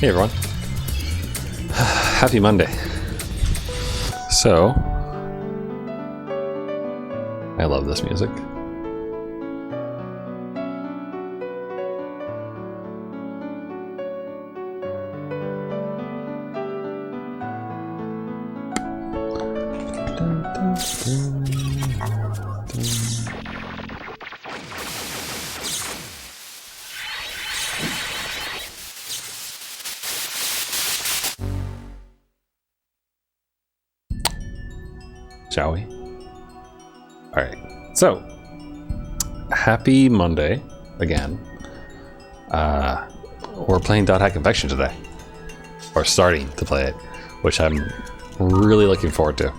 Hey everyone. Happy Monday. So, I love this music. Shall we? Alright, so happy Monday again. We're playing Dot Hack Infection today, or starting to play it, which I'm really looking forward to.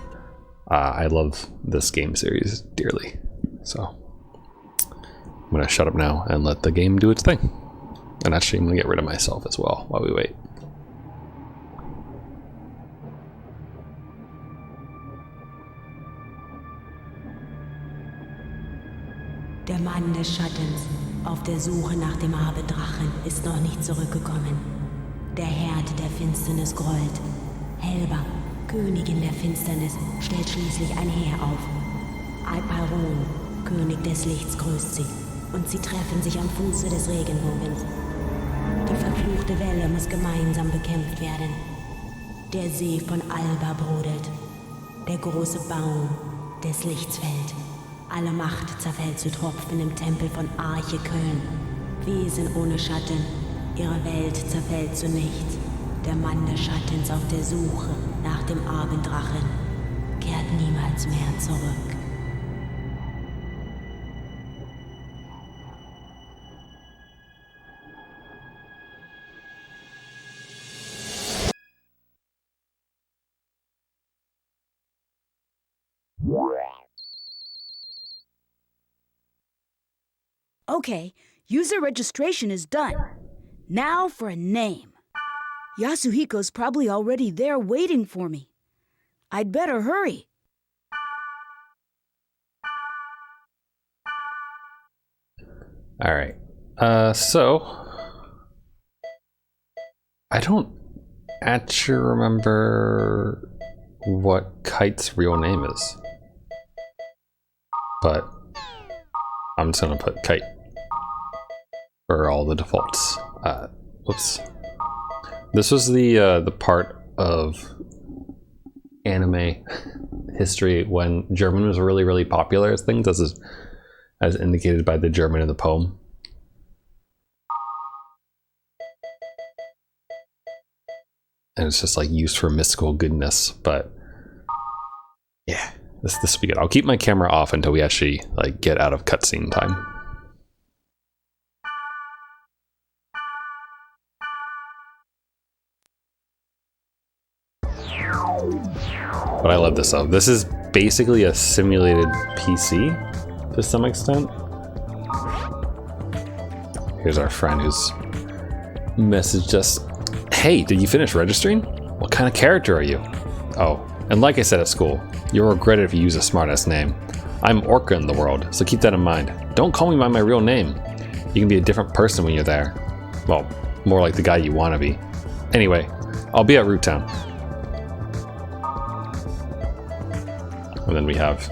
I love this game series dearly, so I'm gonna shut up now and let the game do its thing. And actually I'm gonna get rid of myself as well while we wait. Der Mann des Schattens, auf der Suche nach dem Abendrachen, ist noch nicht zurückgekommen. Der Herd der Finsternis grollt. Helba, Königin der Finsternis, stellt schließlich ein Heer auf. Alparon, König des Lichts, grüßt sie. Und sie treffen sich am Fuße des Regenbogens. Die verfluchte Welle muss gemeinsam bekämpft werden. Der See von Alba brodelt. Der große Baum des Lichts fällt. Alle Macht zerfällt zu Tropfen im Tempel von Arche Köln. Wesen ohne Schatten, ihre Welt zerfällt zu nichts. Der Mann des Schattens auf der Suche nach dem Abenddrachen kehrt niemals mehr zurück. Okay, user registration is done. Now for a name. Yasuhiko's probably already there waiting for me. I'd better hurry. All right. So I don't actually remember what Kite's real name is, but I'm just gonna put Kite for all the defaults. Whoops. This was the part of anime history when German was really, really popular as things, as indicated by the German in the poem. And it's just like used for mystical goodness, but yeah, this will be good. I'll keep my camera off until we actually like get out of cutscene time. But I love this though. This is basically a simulated PC to some extent. Here's our friend who's messaged us. Hey, did you finish registering? What kind of character are you? Oh, and like I said at school, you'll regret it if you use a smartass name. I'm Orca in the world, so keep that in mind. Don't call me by my real name. You can be a different person when you're there. Well, more like the guy you want to be. Anyway, I'll be at Root Town. And then we have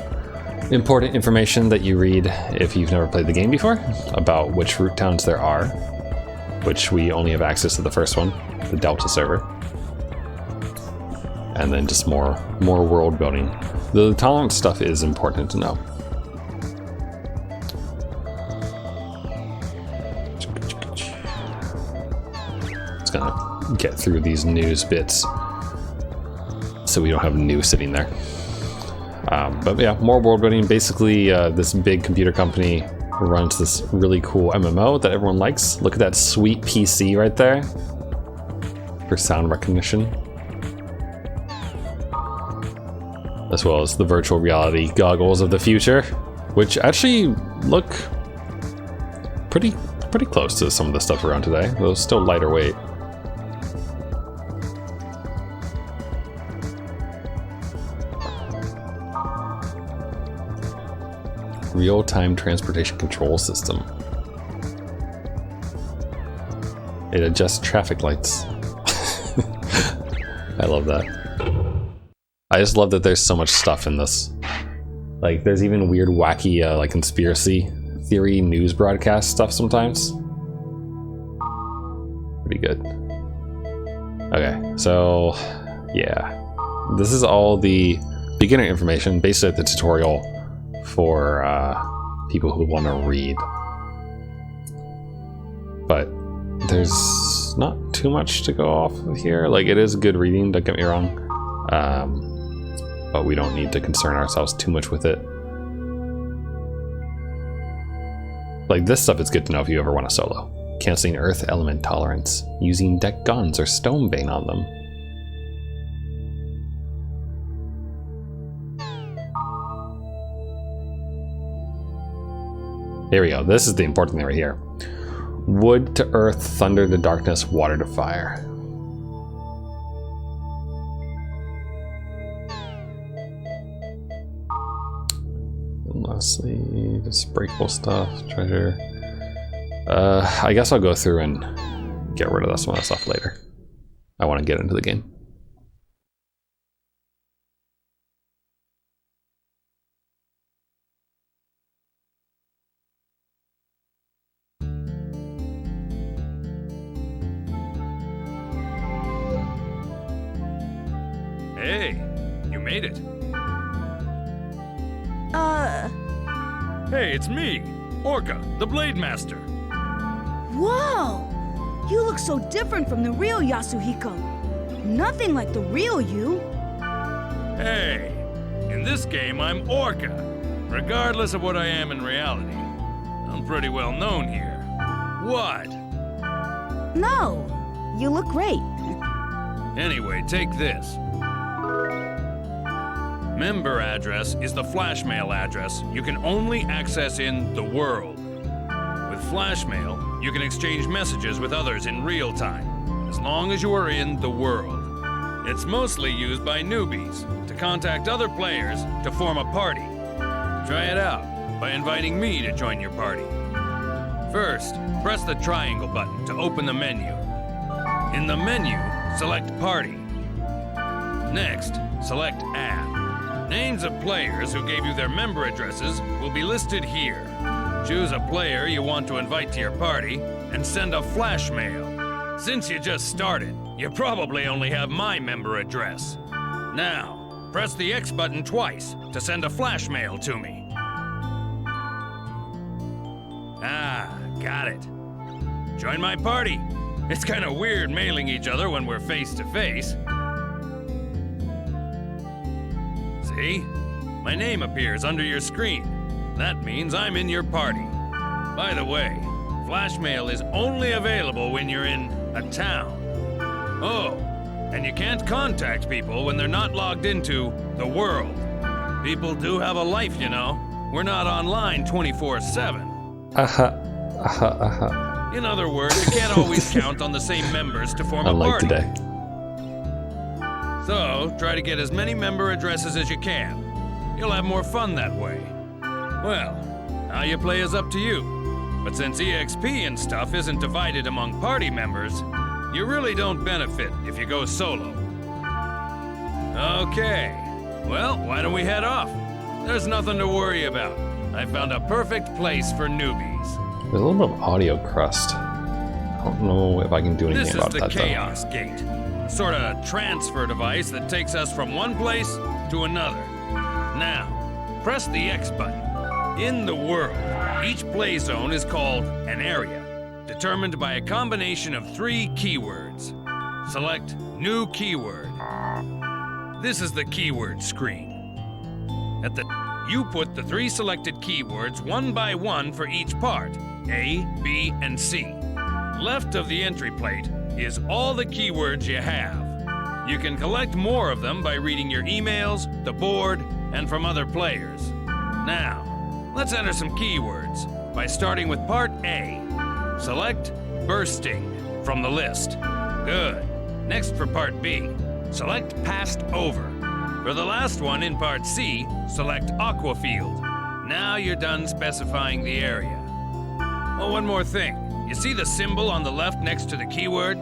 important information that you read if you've never played the game before about which root towns there are, which we only have access to the first one, the Delta server. And then just more world building. The tolerance stuff is important to know. Just gonna get through these news bits so we don't have news sitting there. But yeah, more world building. Basically, this big computer company runs this really cool MMO that everyone likes. Look at that sweet PC right there for sound recognition, as well as the virtual reality goggles of the future, which actually look pretty close to some of the stuff around today, though still lighter weight. Real-time transportation control system. It adjusts traffic lights. I love that. I just love that there's so much stuff in this. Like, there's even weird, wacky, like conspiracy theory news broadcast stuff sometimes. Pretty good. Okay, so yeah, this is all the beginner information, basically the tutorial for people who want to read. But there's not too much to go off of here. Like, it is good reading, don't get me wrong, but we don't need to concern ourselves too much with it. Like, this stuff is good to know if you ever want to solo. Canceling earth element tolerance, using deck guns or stone bane on them. Here we go. This is the important thing right here. Wood to earth, thunder to darkness, water to fire. And lastly, just breakable stuff, treasure. I guess I'll go through and get rid of some of that stuff later. I want to get into the game. Hey, you made it. Hey, it's me, Orca, the Blade Master. Whoa! You look so different from the real Yasuhiko. Nothing like the real you. Hey, in this game I'm Orca. Regardless of what I am in reality, I'm pretty well known here. What? No, you look great. Anyway, take this. Member address is the flash mail address you can only access in the world. With flash mail, you can exchange messages with others in real time, as long as you are in the world. It's mostly used by newbies to contact other players to form a party. Try it out by inviting me to join your party. First, press the triangle button to open the menu. In the menu, select Party. Next, select Add. Names of players who gave you their member addresses will be listed here. Choose a player you want to invite to your party and send a flash mail. Since you just started, you probably only have my member address. Now, press the X button twice to send a flash mail to me. Ah, got it. Join my party. It's kind of weird mailing each other when we're face to face. See? My name appears under your screen. That means I'm in your party. By the way, flash mail is only available when you're in a town. Oh, and you can't contact people when they're not logged into the world. People do have a life, you know. We're not online 24/7. In other words, you can't always count on the same members to form a party. Unlike today. So, try to get as many member addresses as you can. You'll have more fun that way. Well, how you play is up to you. But since EXP and stuff isn't divided among party members, you really don't benefit if you go solo. Okay, well, why don't we head off? There's nothing to worry about. I found a perfect place for newbies. There's a little bit of audio crust. I don't know if I can do anything about that. This is the Chaos Gate. A sort of transfer device that takes us from one place to another. Now, press the X button. In the world, each play zone is called an area, determined by a combination of 3 keywords. Select New Keyword. This is the keyword screen. You put the 3 selected keywords one by one for each part, A, B, and C. Left of the entry plate is all the keywords you have. You can collect more of them by reading your emails, the board, and from other players. Now, let's enter some keywords by starting with part A. Select bursting from the list. Good. Next for part B, select passed over. For the last one in part C, select aquafield. Now you're done specifying the area. Oh, one more thing. You see the symbol on the left next to the keyword?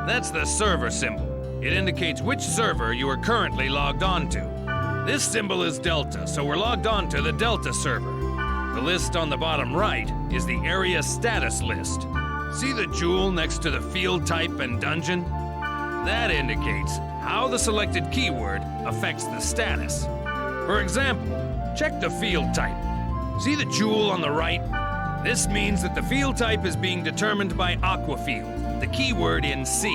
That's the server symbol. It indicates which server you are currently logged on to. This symbol is Delta, so we're logged on to the Delta server. The list on the bottom right is the area status list. See the jewel next to the field type and dungeon? That indicates how the selected keyword affects the status. For example, check the field type. See the jewel on the right? This means that the field type is being determined by Aquafield, the keyword in C.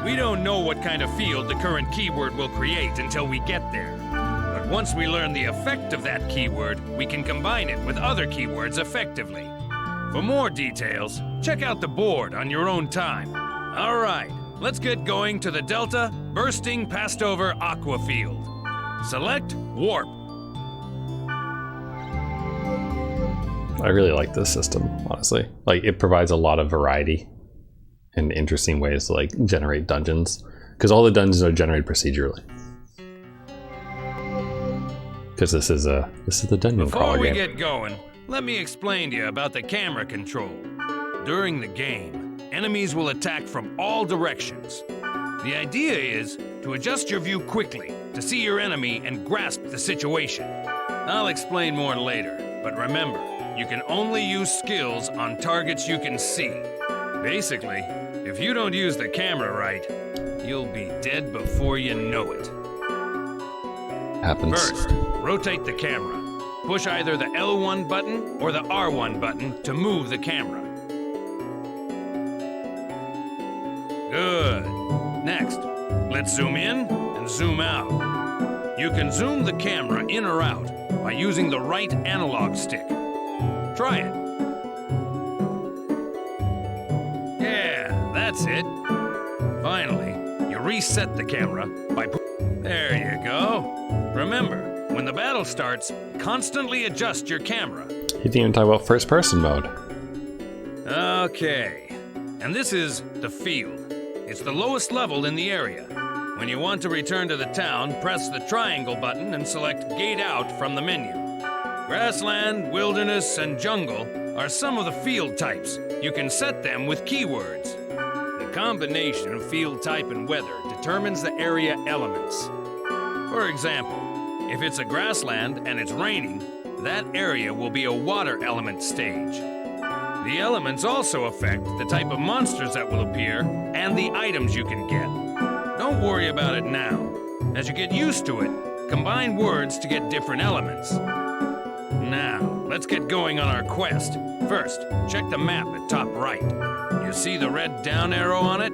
We don't know what kind of field the current keyword will create until we get there. But once we learn the effect of that keyword, we can combine it with other keywords effectively. For more details, check out the board on your own time. All right, let's get going to the Delta Bursting Passed Over Aquafield. Select Warp. I really like this system, honestly. Like, it provides a lot of variety and interesting ways to like generate dungeons, because all the dungeons are generated procedurally. Because this is the dungeon crawler game. Before we get going, let me explain to you about the camera control. During the game, enemies will attack from all directions. The idea is to adjust your view quickly to see your enemy and grasp the situation. I'll explain more later, but remember, you can only use skills on targets you can see. Basically, if you don't use the camera right, you'll be dead before you know it. Happens. First, rotate the camera. Push either the L1 button or the R1 button to move the camera. Good. Next, let's zoom in and zoom out. You can zoom the camera in or out by using the right analog stick. Try it. Yeah, that's it. Finally, you reset the camera by there you go. Remember, when the battle starts, constantly adjust your camera. He didn't even talk about first person mode. Okay, and this is the field. It's the lowest level in the area. When you want to return to the town, press the triangle button and select Gate Out from the menu. Grassland, wilderness, and jungle are some of the field types. You can set them with keywords. The combination of field type and weather determines the area elements. For example, if it's a grassland and it's raining, that area will be a water element stage. The elements also affect the type of monsters that will appear and the items you can get. Don't worry about it now. As you get used to it, combine words to get different elements. Now, let's get going on our quest. First, check the map at top right. You see the red down arrow on it?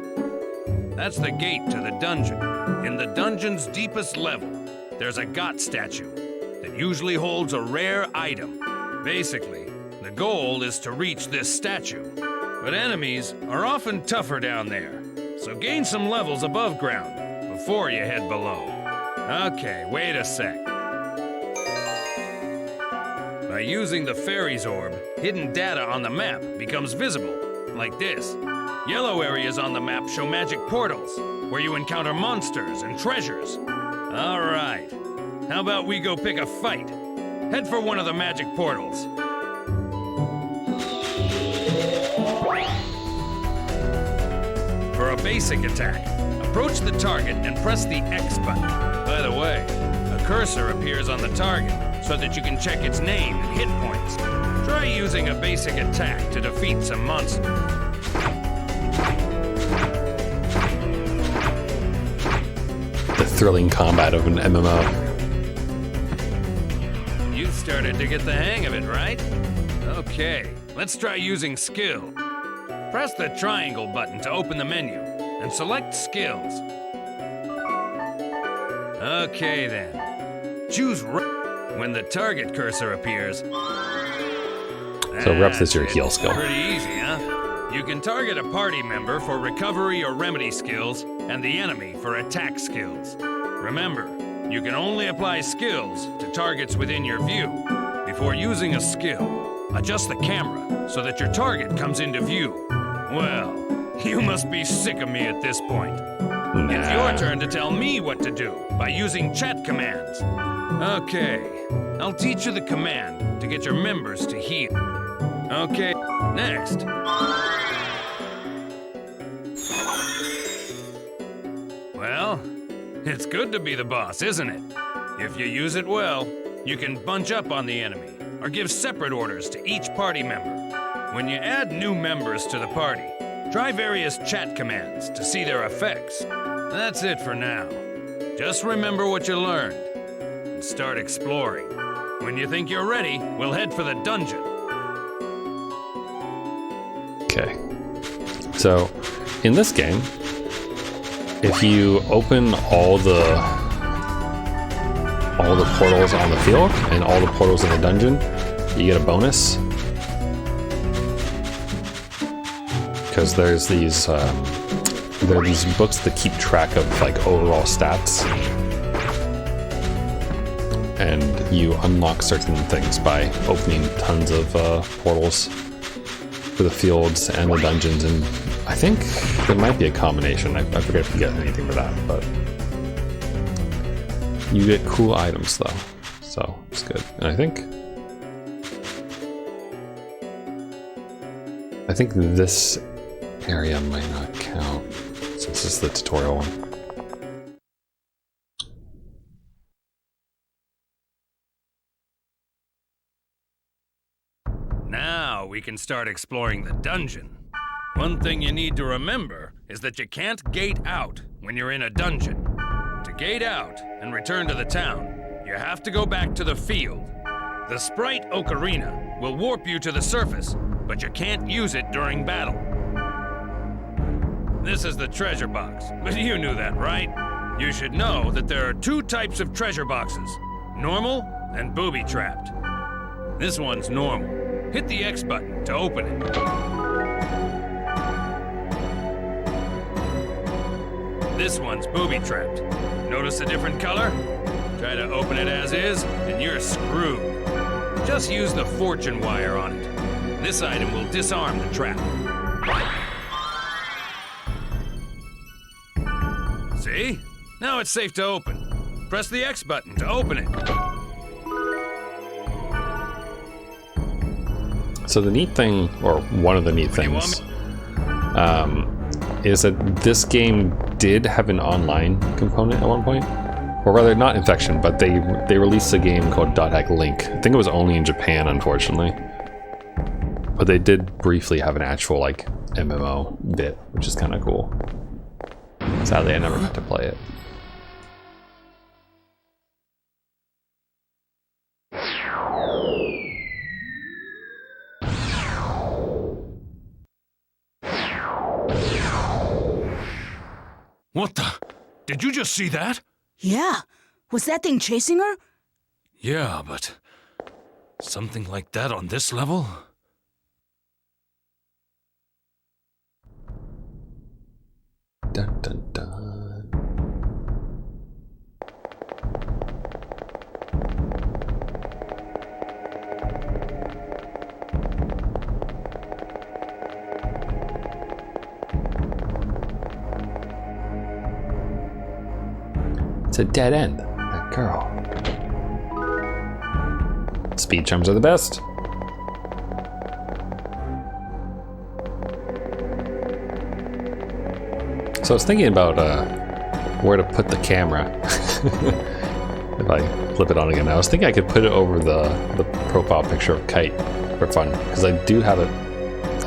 That's the gate to the dungeon. In the dungeon's deepest level, there's a god statue that usually holds a rare item. Basically, the goal is to reach this statue. But enemies are often tougher down there, so gain some levels above ground before you head below. Okay, wait a sec. By using the fairy's orb, hidden data on the map becomes visible, like this. Yellow areas on the map show magic portals, where you encounter monsters and treasures. All right, how about we go pick a fight? Head for one of the magic portals. For a basic attack, approach the target and press the X button. By the way, a cursor appears on the target so that you can check its name and hit points. Try using a basic attack to defeat some monsters. The thrilling combat of an MMO. You started to get the hang of it, right? Okay, let's try using skill. Press the triangle button to open the menu and select skills. Okay then. Choose when the target cursor appears. So reps is your heal skill. Pretty easy, huh? You can target a party member for recovery or remedy skills and the enemy for attack skills. Remember, you can only apply skills to targets within your view. Before using a skill, adjust the camera so that your target comes into view. Well, you must be sick of me at this point. It's your turn to tell me what to do by using chat commands. Okay, I'll teach you the command to get your members to heal. Okay, next. Well, it's good to be the boss, isn't it? If you use it well, you can bunch up on the enemy, or give separate orders to each party member. When you add new members to the party, try various chat commands to see their effects. That's it for now. Just remember what you learned, and start exploring. When you think you're ready, we'll head for the dungeon. Okay. So, in this game, if you open all the portals on the field and all the portals in the dungeon, you get a bonus. Because there's these there are these books that keep track of like overall stats, and you unlock certain things by opening tons of portals for the fields and the dungeons, and I think there might be a combination. I forget if you get anything for that, but you get cool items though, so it's good. And I think this area might not count since it's the tutorial one. Now we can start exploring the dungeon. One thing you need to remember is that you can't gate out when you're in a dungeon. To gate out and return to the town, you have to go back to the field. The sprite ocarina will warp you to the surface, but you can't use it during battle. This is the treasure box, but you knew that, right? You should know that there are two types of treasure boxes, normal and booby-trapped. This one's normal. Hit the X button to open it. This one's booby-trapped. Notice a different color? Try to open it as is, and you're screwed. Just use the fortune wire on it. This item will disarm the trap. See? Now it's safe to open. Press the X button to open it. So the neat thing, or one of the neat things, is that this game did have an online component at one point. Or rather, not Infection, but they released a game called .hack Link. I think it was only in Japan, unfortunately. But they did briefly have an actual, like, MMO bit, which is kind of cool. Sadly, I never got to play it. What the? Did you just see that? Yeah. Was that thing chasing her? Yeah, but something like that on this level? Dun, dun, dun. It's a dead end. That girl. Speed chums are the best. So I was thinking about where to put the camera. If I flip it on again, I was thinking I could put it over the profile picture of Kite for fun, because I do have it.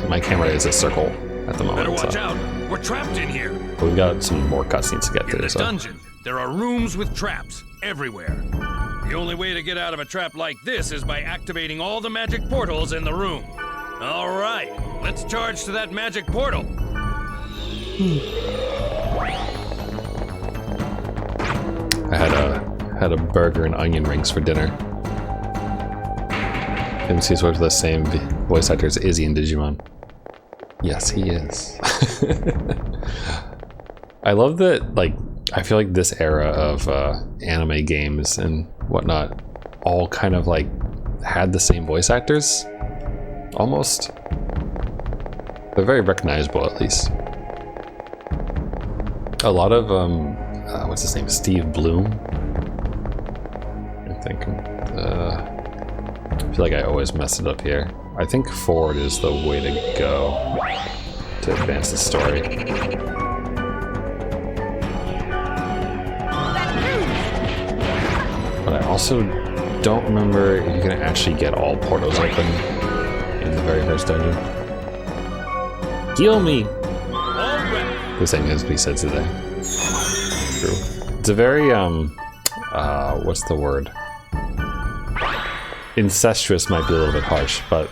My camera is a circle at the moment. Better watch out. We're trapped in here. But we've got some more cutscenes to get In through. the dungeon, there are rooms with traps everywhere. The only way to get out of a trap like this is by activating all the magic portals in the room. All right, let's charge to that magic portal. I had a burger and onion rings for dinner. MC's worked with the same voice actor as Izzy in Digimon. Yes, he is. I love that, like, I feel like this era of anime games and whatnot all kind of like had the same voice actors, almost. They're very recognizable, at least. A lot of what's his name, Steve Bloom, I think. I feel like I always mess it up here. I think forward is the way to go to advance the story. also don't remember if you can actually get all portals open in the very first dungeon. Heal me! The same as we said today. True. It's a very, what's the word? Incestuous might be a little bit harsh, but...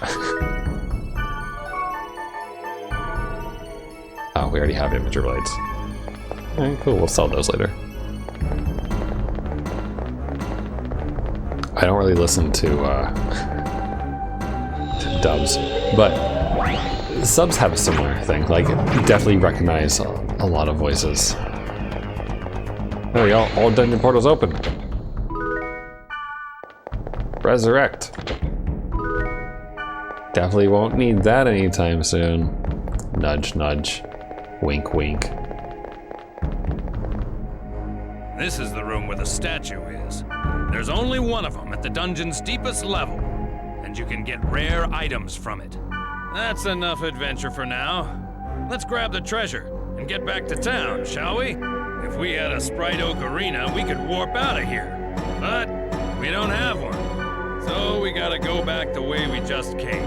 Oh, we already have imager blades. Alright, cool, we'll sell those later. I don't really listen to dubs, but subs have a similar thing. Like, definitely recognize a lot of voices. There we go, all dungeon portals open. Resurrect. Definitely won't need that anytime soon. Nudge, nudge. Wink, wink. This is the room where the statue is. There's only one of them at the dungeon's deepest level, and you can get rare items from it. That's enough adventure for now. Let's grab the treasure and get back to town, shall we? If we had a Sprite Ocarina, we could warp out of here. But we don't have one. So we gotta go back the way we just came.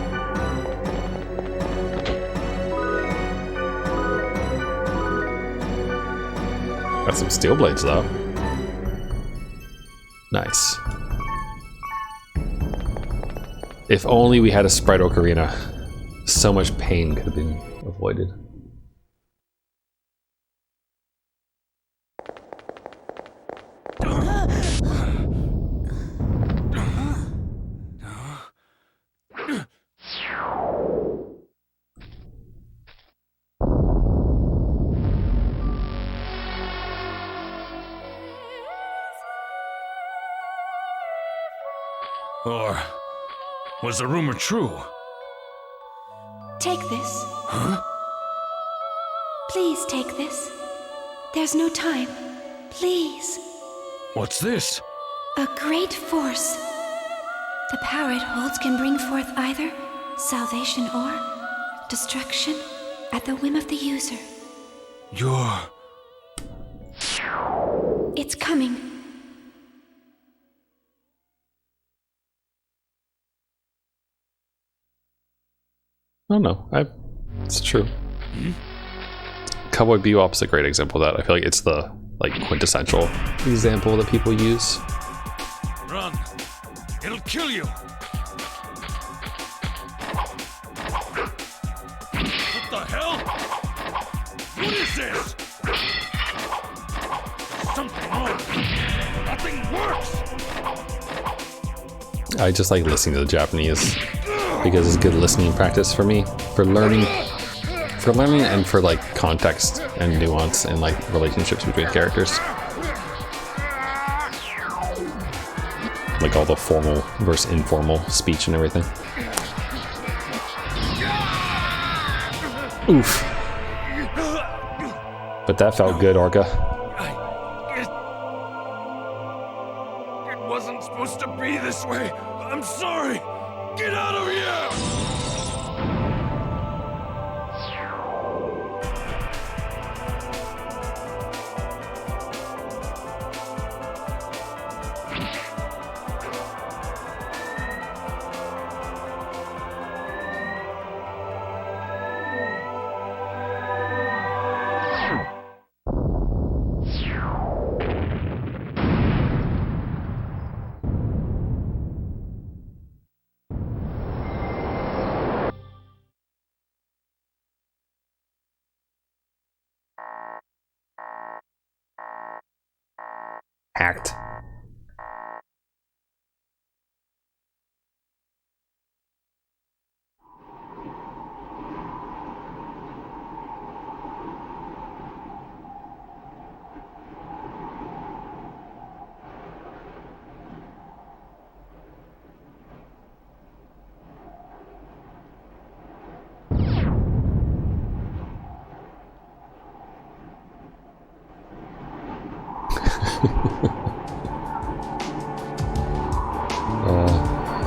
Got some steel blades though. Nice. If only we had a Sprite Ocarina, so much pain could have been avoided. Or was the rumor true? Take this. Huh? Please take this. There's no time. Please. What's this? A great force. The power it holds can bring forth either salvation or destruction at the whim of the user. You're... It's coming. Oh no, it's true. Cowboy Bebop's a great example of that. I feel like it's the quintessential example that people use. Run! It'll kill you! What the hell? What is this? Something wrong. Nothing works! I just like listening to the Japanese because it's good listening practice for me, for learning and for like context and nuance and like relationships between characters. Like all the formal versus informal speech and everything. Oof. But that felt good, Orca. It wasn't supposed to be this way. I'm sorry. Get out of here! Hacked.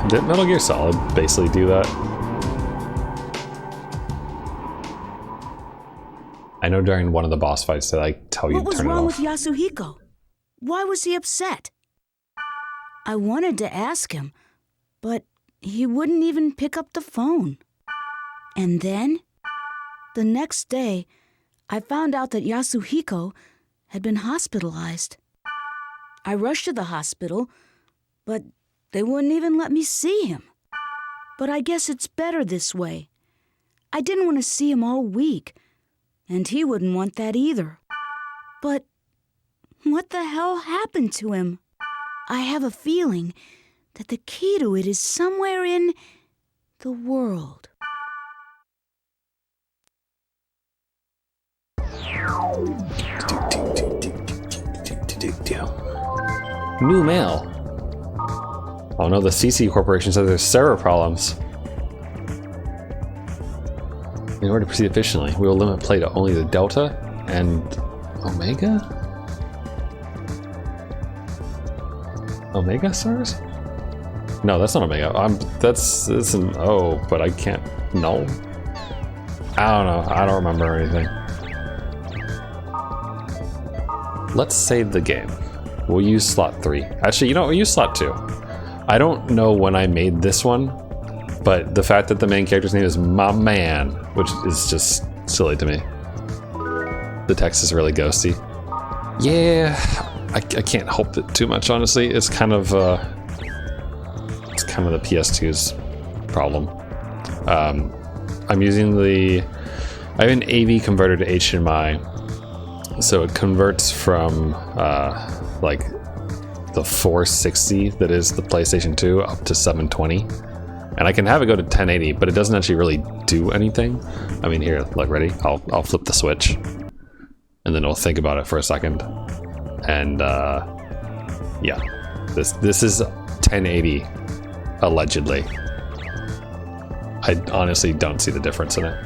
Did Metal Gear Solid basically do that? I know during one of the boss fights they like tell you What to was turn it wrong off. with Yasuhiko? Why was he upset? I wanted to ask him, but he wouldn't even pick up the phone. And then, the next day, I found out that Yasuhiko had been hospitalized. I rushed to the hospital, but they wouldn't even let me see him. But I guess it's better this way. I didn't want to see him all week, and he wouldn't want that either. But what the hell happened to him? I have a feeling that the key to it is somewhere in the world. New mail. Oh no, the CC Corporation says there's server problems. In order to proceed efficiently, we will limit play to only the Delta and Omega? Omega stars? No, that's not Omega. That's an O, but I can't. No. I don't know. I don't remember anything. Let's save the game. We'll use slot 3. Actually, you know, we'll use slot 2. I don't know when I made this one, but the fact that the main character's name is my man, which is just silly to me. The text is really ghosty. Yeah, I can't help it too much, honestly. It's kind of the PS2's problem. I'm using I have an AV converter to HDMI, so it converts from like the 460 that is the PlayStation 2 up to 720, and I can have it go to 1080, but it doesn't actually really do anything. I mean, here, like, ready? I'll flip the switch, and then I'll think about it for a second, and yeah, this is 1080 allegedly. I honestly don't see the difference in it.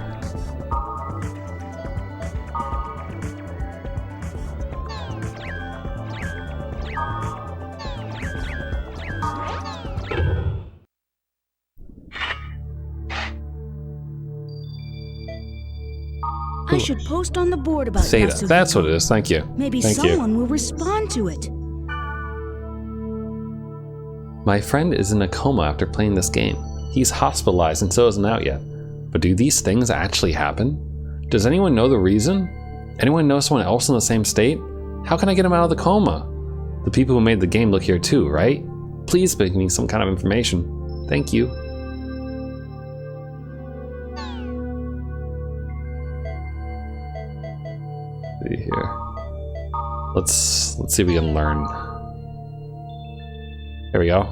I should post on the board about Theta. Yasuhiko. That's what it is. Thank you. Maybe Thank someone will respond to it. My friend is in a coma after playing this game. He's hospitalized and so isn't out yet. But do these things actually happen? Does anyone know the reason? Anyone know someone else in the same state? How can I get him out of the coma? The people who made the game look here too, right? Please give me some kind of information. Thank you. See here. Let's see if we can learn. Here we go.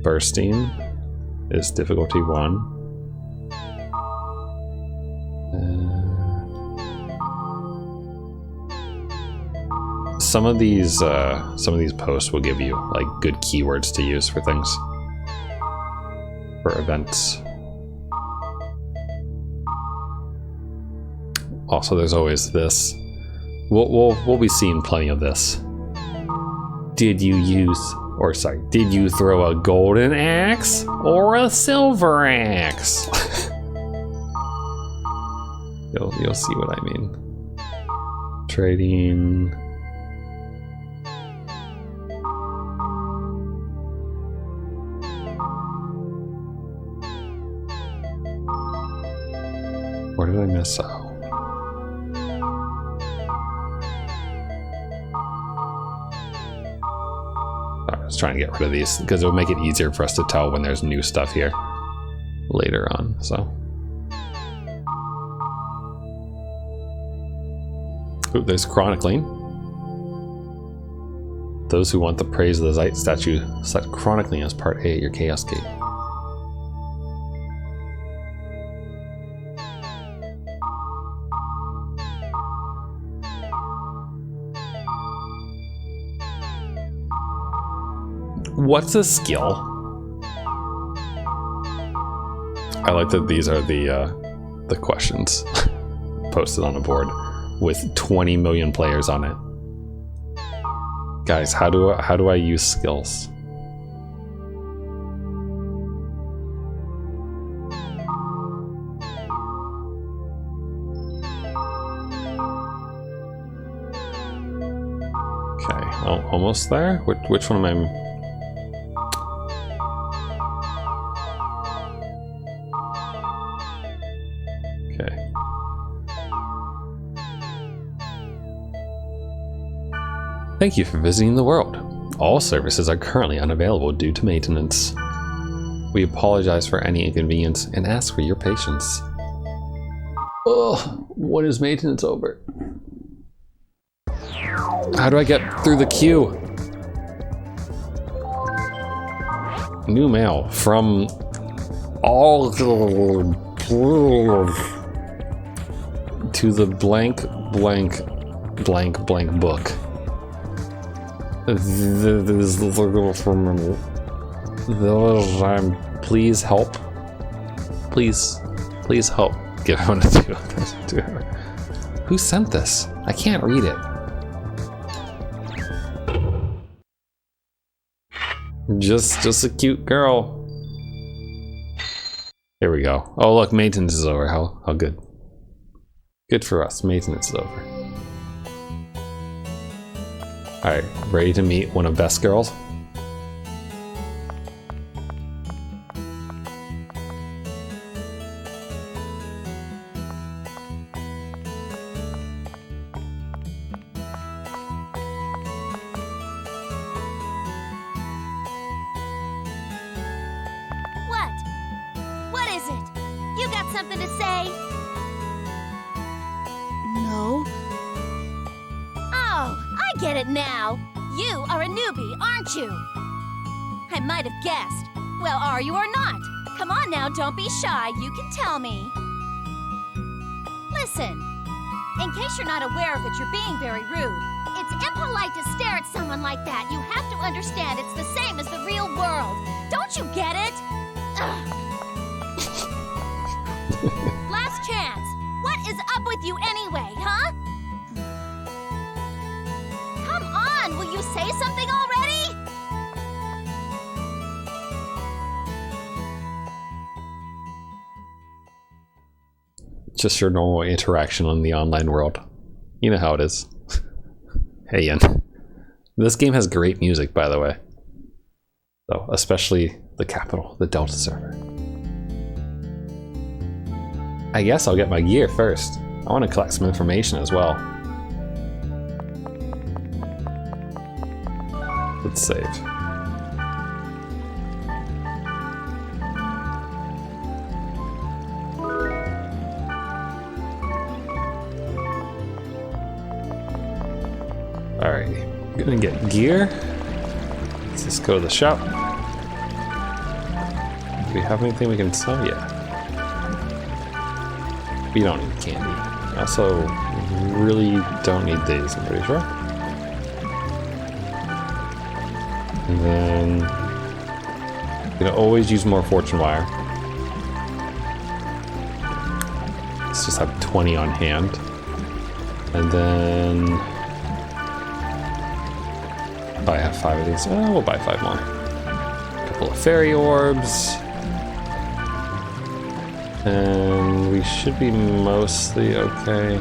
Bursting is difficulty 1. Some of these posts will give you like good keywords to use for things, for events. Also, there's always this. We'll be seeing plenty of this. Did you throw a golden axe or a silver axe? You'll see what I mean. Trading. Where did I miss out? I was trying to get rid of these because it'll make it easier for us to tell when there's new stuff here later on. So, ooh, there's chronicling. Those who want the praise of the Zeit statue select chronicling as part A at your Chaos Gate. What's a skill? I like that these are the questions posted on a board with 20 million players on it. Guys, how do I use skills? Okay, almost there. Which one am I? Thank you for visiting the world. All services are currently unavailable due to maintenance. We apologize for any inconvenience and ask for your patience. Oh, when is maintenance over? How do I get through the queue? New mail from all to the blank book. Please help. Please help. Give one to her. Who sent this? I can't read it. Just a cute girl. Here we go. Oh look, maintenance is over. How good. Good for us. Maintenance is over. Alright, ready to meet one of Best Girls? What is it? You got something to say? No. Oh, I get it now. You are a newbie, aren't you? I might have guessed. Well, are you or not? Come on now, don't be shy. You can tell me. Listen, in case you're not aware of it, you're being very rude. It's impolite to stare at someone like that. You have to understand it's the same as the real world. Don't you get it? Ugh. Last chance. What is up with you anyway, huh? Come on, will you say something already? Just your normal interaction in the online world. You know how it is. Hey, Ian. This game has great music, by the way. So, especially the capital, the Delta server. I guess I'll get my gear first. I want to collect some information as well. Let's save. Alright, gonna get gear. Let's just go to the shop. Do we have anything we can sell yet? We don't need candy. I also really don't need these, I'm pretty sure. And then I'm gonna always use more fortune wire. Let's just have 20 on hand. And then I have 5 of these. Oh, we'll buy 5 more. A couple of fairy orbs. And we should be mostly okay.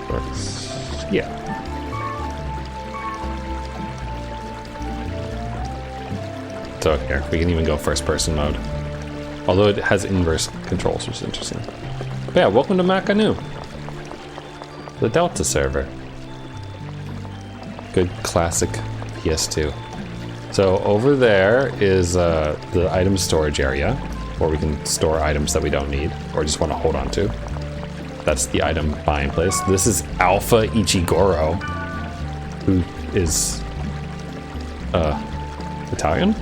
Works. Yeah. So here, we can even go first person mode. Although it has inverse controls, which is interesting. But yeah, welcome to Makanu, the Delta server. Good classic PS2. So over there is the item storage area, where we can store items that we don't need or just want to hold on to. That's the item buying place. This is Alpha Ichigoro, who is Italian?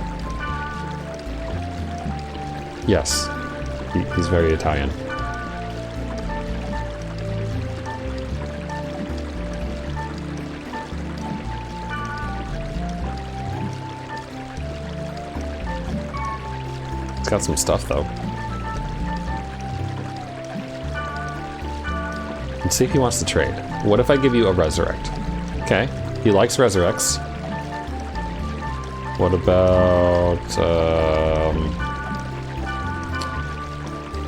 Yes, he's very Italian. Got some stuff though. Let's see if he wants to trade. What if I give you a resurrect? Okay, he likes resurrects. What about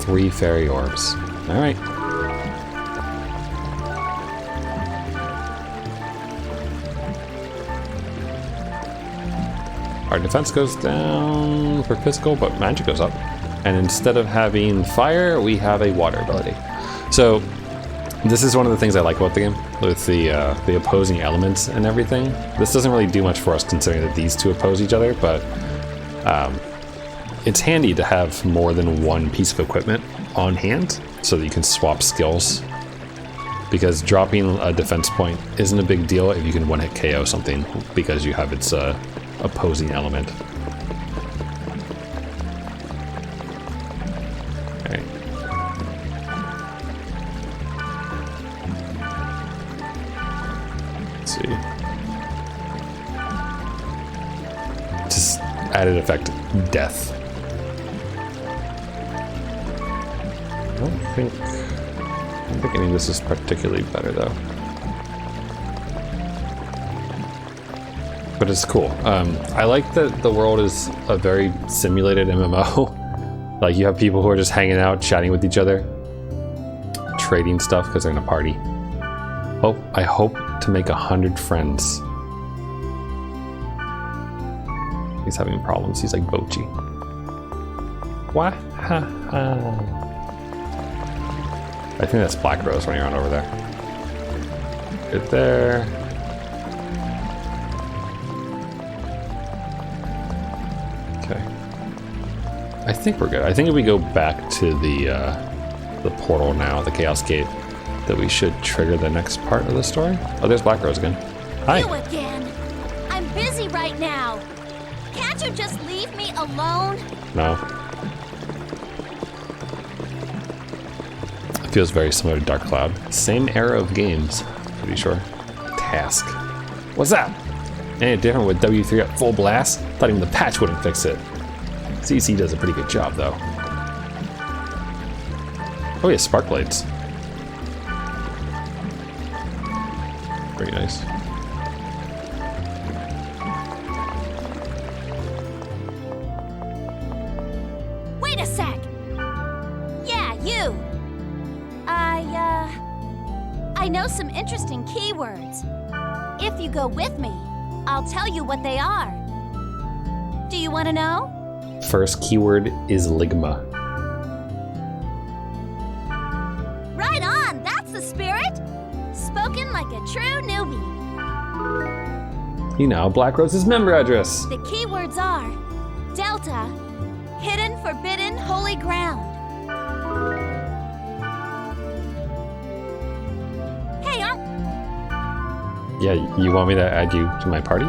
3 fairy orbs? All right. Our defense goes down for physical, but magic goes up. And instead of having fire, we have a water ability. So This is one of the things I like about the game, with the opposing elements and everything. This doesn't really do much for us considering that these two oppose each other, but it's handy to have more than one piece of equipment on hand so that you can swap skills. Because dropping a defense point isn't a big deal if you can one-hit KO something because you have its opposing element. Okay. Let's see. Just added effect, death. I don't think any of this is particularly better though. But it's cool. I like that the world is a very simulated MMO. Like you have people who are just hanging out, chatting with each other, trading stuff because they're in a party. Oh, I hope to make 100 friends. He's having problems. He's like Bochi. What? Ha ha. I think that's Black Rose running around over there. Right there. Okay. I think we're good. I think if we go back to the portal now, the Chaos Gate, that we should trigger the next part of the story. Oh, there's Black Rose again. Hi. You again. I'm busy right now. Can't you just leave me alone? No. Feels very similar to Dark Cloud. Same era of games, pretty sure. Task. What's that? Ain't it different with W3 at full blast? Thought even the patch wouldn't fix it. CC does a pretty good job though. Oh yeah, spark blades. Very nice. Wait a sec. Yeah, you. I know some interesting keywords. If you go with me, I'll tell you what they are. Do you want to know? First keyword is Ligma. Right on, that's the spirit. Spoken like a true newbie. You know, Black Rose's member address. The keywords are Delta, hidden, forbidden, holy ground. Yeah, you want me to add you to my party?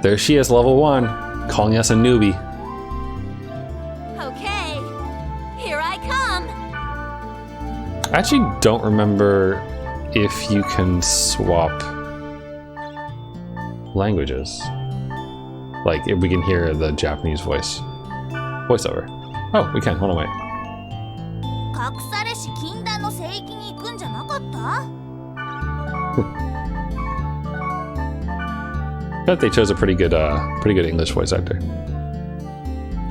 There she is, level 1, calling us a newbie. Okay, here I come. I actually don't remember if you can swap languages. Like, if we can hear the Japanese voiceover. Oh, we can, hold on, wait. 隠されし禁断の聖域に行くんじゃなかった? I bet they chose a pretty good English voice actor.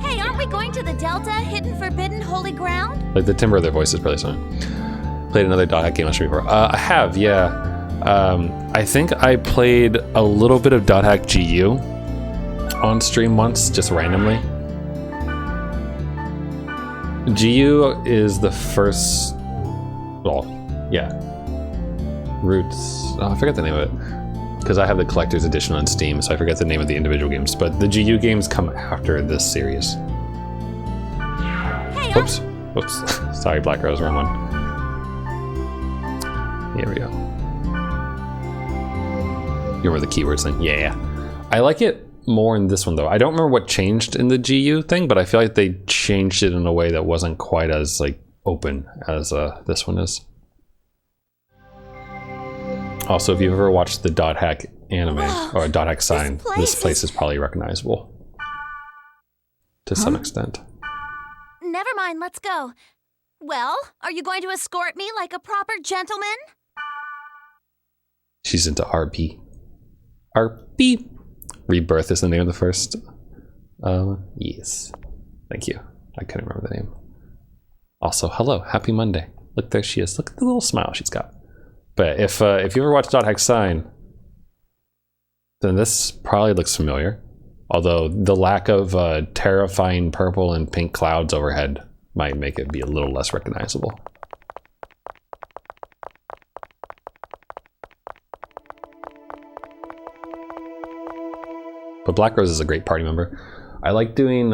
Hey, aren't we going to the Delta, hidden, forbidden, holy ground? Like the timbre of their voice is really something. Played another dot hack game on stream before. I have, yeah. I think I played a little bit of dot hack GU on stream once, just randomly. GU is the first, well, yeah. Roots, oh, I forget the name of it. Because I have the collector's edition on Steam, so I forget the name of the individual games. But the GU games come after this series. Hey, Whoops. Whoops. Sorry, Black Rose, wrong one. Here we go. You remember the keywords thing? Yeah. I like it more in this one, though. I don't remember what changed in the GU thing, but I feel like they changed it in a way that wasn't quite as, like, open as this one is. Also, if you've ever watched the dot hack anime, or a dot hack sign, this place is probably recognizable. To some extent. Never mind, let's go. Well, are you going to escort me like a proper gentleman? She's into RP. RP! Rebirth is the name of the first. Yes. Thank you. I couldn't remember the name. Also, hello, happy Monday. Look, there she is. Look at the little smile she's got. But if you ever watch Dot Hack Sign, then this probably looks familiar. Although the lack of terrifying purple and pink clouds overhead might make it be a little less recognizable. But Black Rose is a great party member. I like doing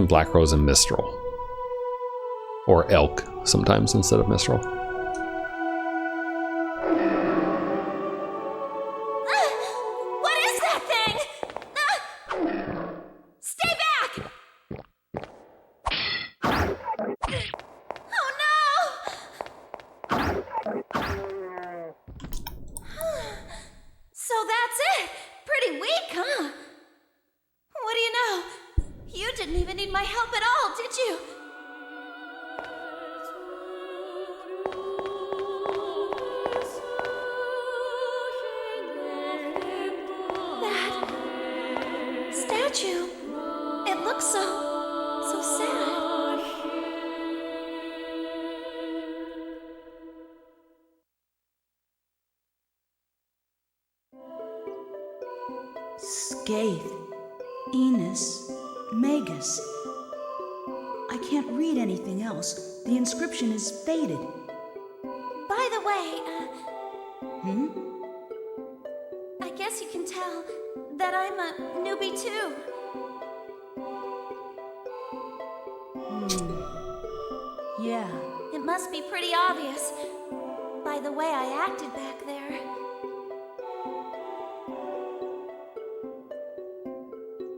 Black Rose and Mistral. Or Elk sometimes instead of Mistral. What is that thing? Stay back! Oh no! So that's it. Pretty weak, huh? What do you know? You didn't even need my help at all, did you? That statue, it looks so sad. Scathe, Enos, Magus. I can't read anything else. The inscription is faded. By the way, Hmm? I guess you can tell that I'm a newbie too. Yeah. It must be pretty obvious by the way I acted back there.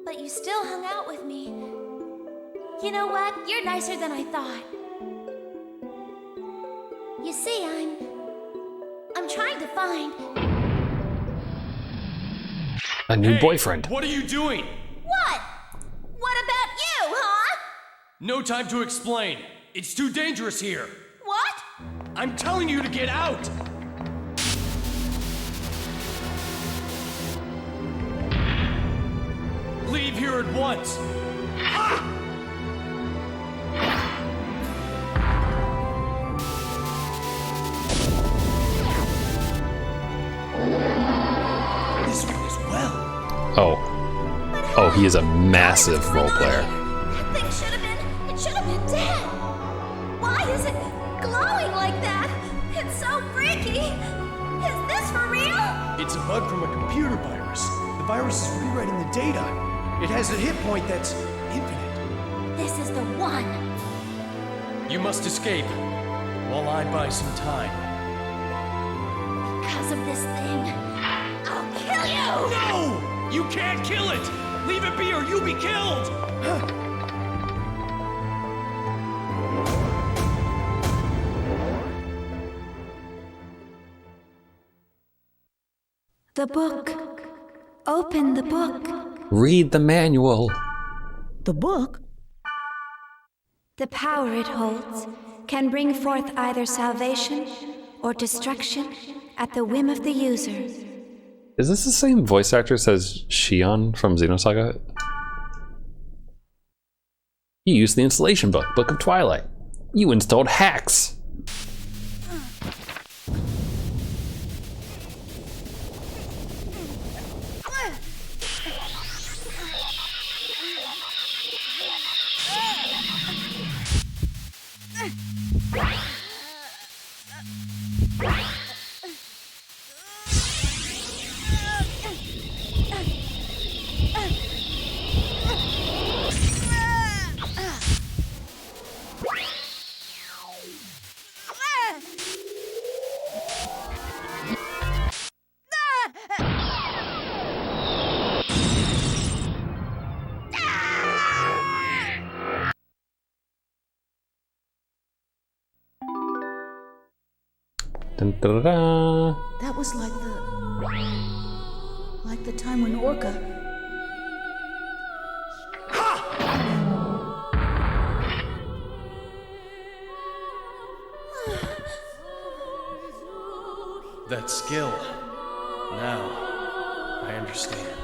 But you still hung out with me. You know what? You're nicer than I thought. You see, I'm trying to find... A new boyfriend. What are you doing? What? What about you, huh? No time to explain. It's too dangerous here. What? I'm telling you to get out! Leave here at once! Ah! This one as well. Oh, he is a massive role player. That thing should have been dead. Why is it glowing like that? It's so freaky. Is this for real? It's a bug from a computer virus. The virus is rewriting the data. It has a hit point that's infinite. This is the one. You must escape, while I buy some time. Because of this thing, I'll kill you! No! You can't kill it! Leave it be or you'll be killed! The book. Open the book. Read the manual. The book? The power it holds can bring forth either salvation or destruction at the whim of the user. Is this the same voice actor as Shion from Xenosaga? You used the installation book, Book of Twilight. You installed hacks. Dun, da, da, da. That was like the time when Orca... That skill. Now, I understand.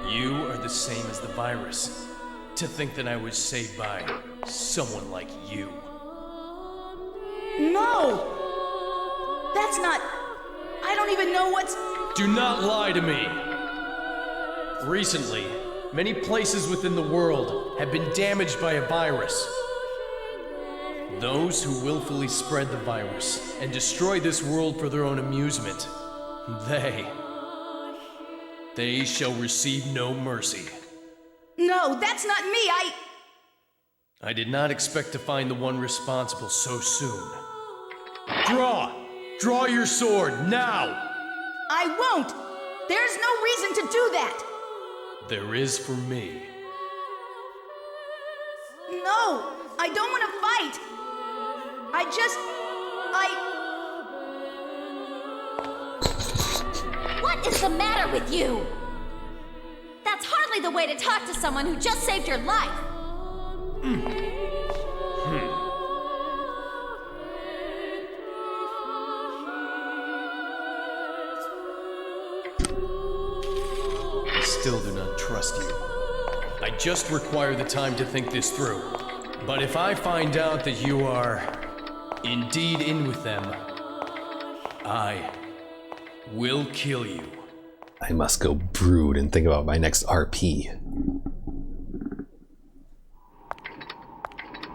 You are the same as the virus. To think that I was saved by someone like you. No! That's not... I don't even know what's... Do not lie to me! Recently, many places within the world have been damaged by a virus. Those who willfully spread the virus and destroy this world for their own amusement, they They shall receive no mercy. No, that's not me. I did not expect to find the one responsible so soon. Draw! Draw your sword, now! I won't. There's no reason to do that. There is for me. No, I don't want to fight. What is the matter with you? That's hardly the way to talk to someone who just saved your life. I still do not trust you. I just require the time to think this through. But if I find out that you are indeed in with them, I will kill you. I must go brood and think about my next RP.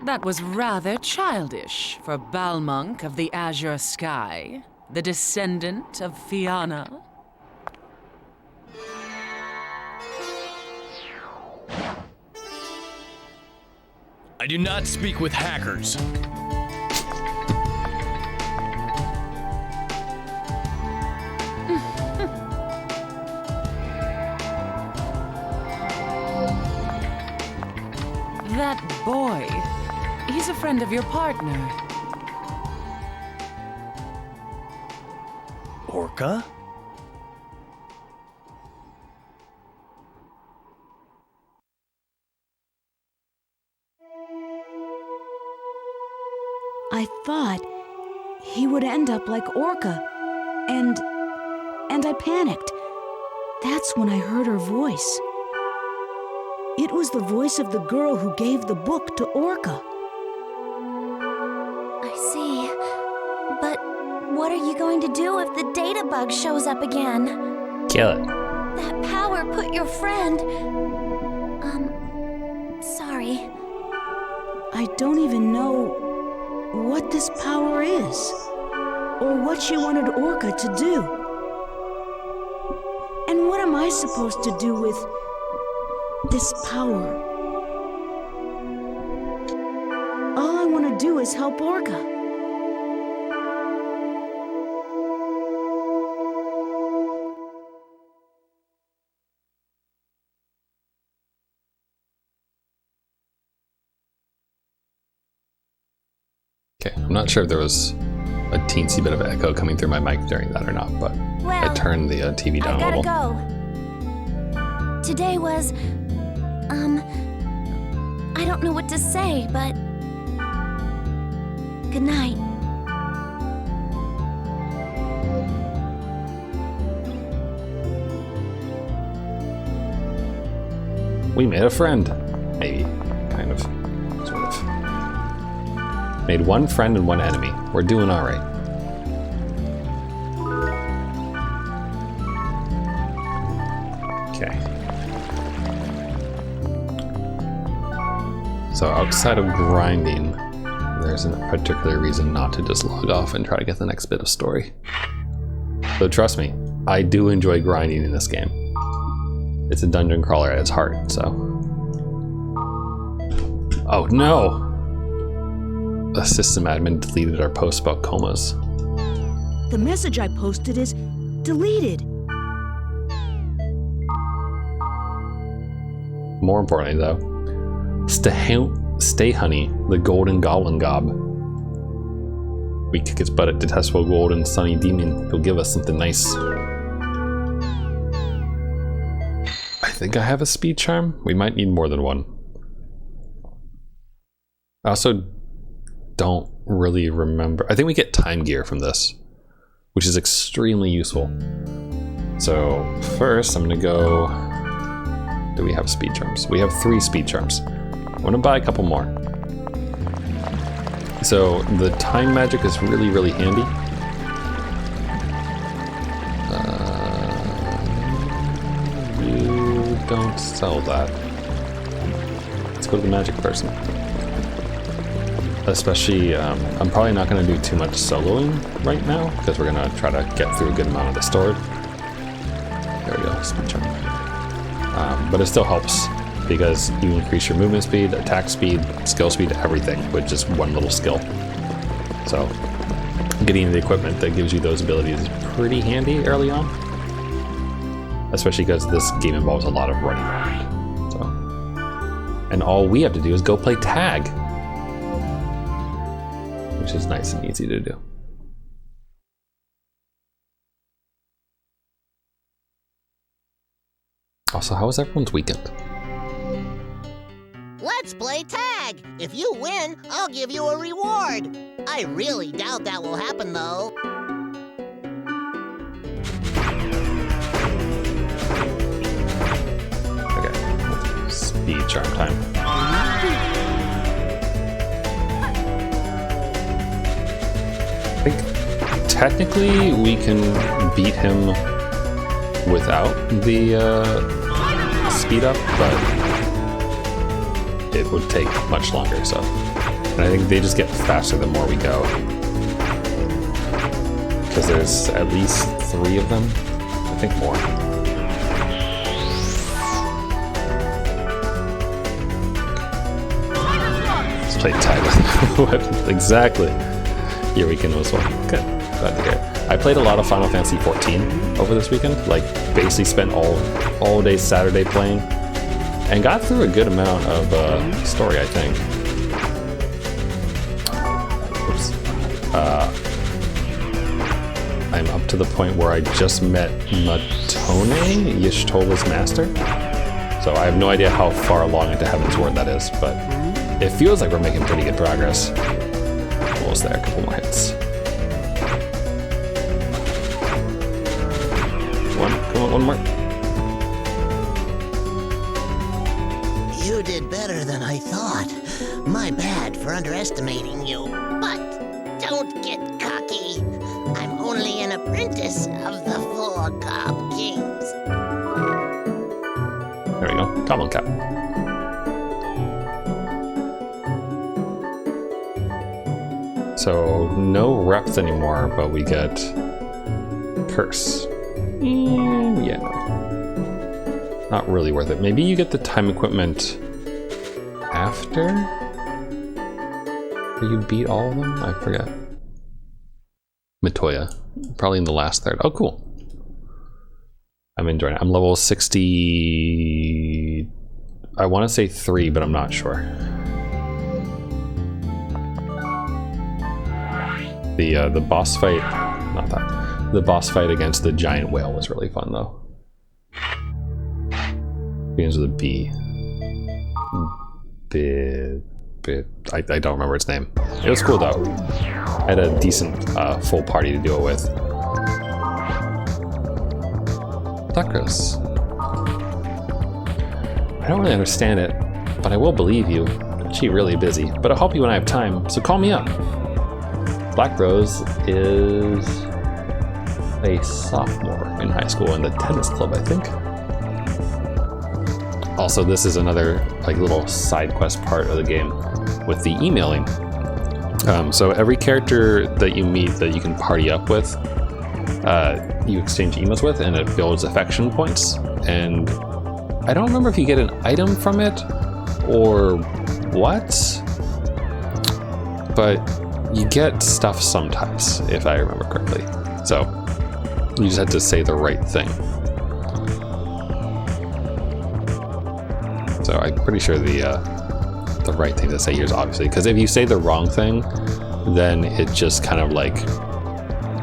That was rather childish for Balmonk of the Azure Sky, the descendant of Fianna. I do not speak with hackers. That boy, he's a friend of your partner. Orca? I thought he would end up like Orca, and I panicked. That's when I heard her voice. It was the voice of the girl who gave the book to Orca. I see. But what are you going to do if the data bug shows up again? Kill it. That power put your friend... sorry. I don't even know what this power is, or what she wanted Orca to do. And what am I supposed to do with this power? All I want to do is help Orca. Okay, I'm not sure if there was a teensy bit of echo coming through my mic during that or not, but I Well, turned the TV down a I little. gotta go. Today was, I don't know what to say, but... Good night. We made a friend. Maybe. Kind of. Sort of. Made one friend and one enemy. We're doing alright. Okay. So outside of grinding, there isn't a particular reason not to just log off and try to get the next bit of story. Though trust me, I do enjoy grinding in this game. It's a dungeon crawler at its heart, so... Oh no! A system admin deleted our post about comas. The message I posted is deleted. More importantly though, Stay Honey, the Golden Goblin Gob. We kick its butt at detestable golden sunny demon. He'll give us something nice. I think I have a speed charm. We might need more than one. I also don't really remember. I think we get time gear from this, which is extremely useful. So first I'm gonna go... Do we have speed charms? We have 3 speed charms. I'm gonna buy a couple more. So the time magic is really, really handy. You don't sell that. Let's go to the magic person. Especially, I'm probably not gonna do too much soloing right now because we're gonna try to get through a good amount of the story. There we go, speed charm. But it still helps because you increase your movement speed, attack speed, skill speed, everything with just one little skill. So getting the equipment that gives you those abilities is pretty handy early on. Especially because this game involves a lot of running around. So, and all we have to do is go play tag, which is nice and easy to do. Also, how was everyone's weekend? Let's play tag! If you win, I'll give you a reward. I really doubt that will happen, though. Okay, speed charm time. I think technically we can beat him without the speed up, but it would take much longer, so. And I think they just get faster the more we go. Because there's at least 3 of them. I think more. Let's play tag with what exactly. Here we can as well. Good. Glad to hear. I played a lot of Final Fantasy XIV over this weekend. Like, basically spent all day Saturday playing. And got through a good amount of story, I think. Oops. I'm up to the point where I just met Matone, Y'shtola's master. So I have no idea how far along into Heaven's Word that is, but it feels like we're making pretty good progress. Almost there, a couple more hits. One more. You did better than I thought. My bad for underestimating you. But don't get cocky. I'm only an apprentice of the 4 Gob Kings. There we go. Goblin Cap. So no reps anymore, but we get Curse. Yeah, no. Not really worth it. Maybe you get the time equipment after? Or you beat all of them? I forget. Matoya. Probably in the last third. Oh, cool. I'm enjoying it. I'm level 60... I want to say 3, but I'm not sure. The boss fight... Not that. The boss fight against the giant whale was really fun, though. Begins with a B. I don't remember its name. It was cool, though. I had a decent full party to do it with. Duckros. I don't really understand it, but I will believe you. She's really busy, but I'll help you when I have time, so call me up. Black Rose is a sophomore in high school in the tennis club, I think. Also, this is another like little side quest part of the game with the emailing. So every character that you meet that you can party up with, you exchange emails with, and it builds affection points. And I don't remember if you get an item from it or what, but you get stuff sometimes, if I remember correctly. So you just have to say the right thing. So I'm pretty sure the right thing to say here is obviously, because if you say the wrong thing, then it just kind of like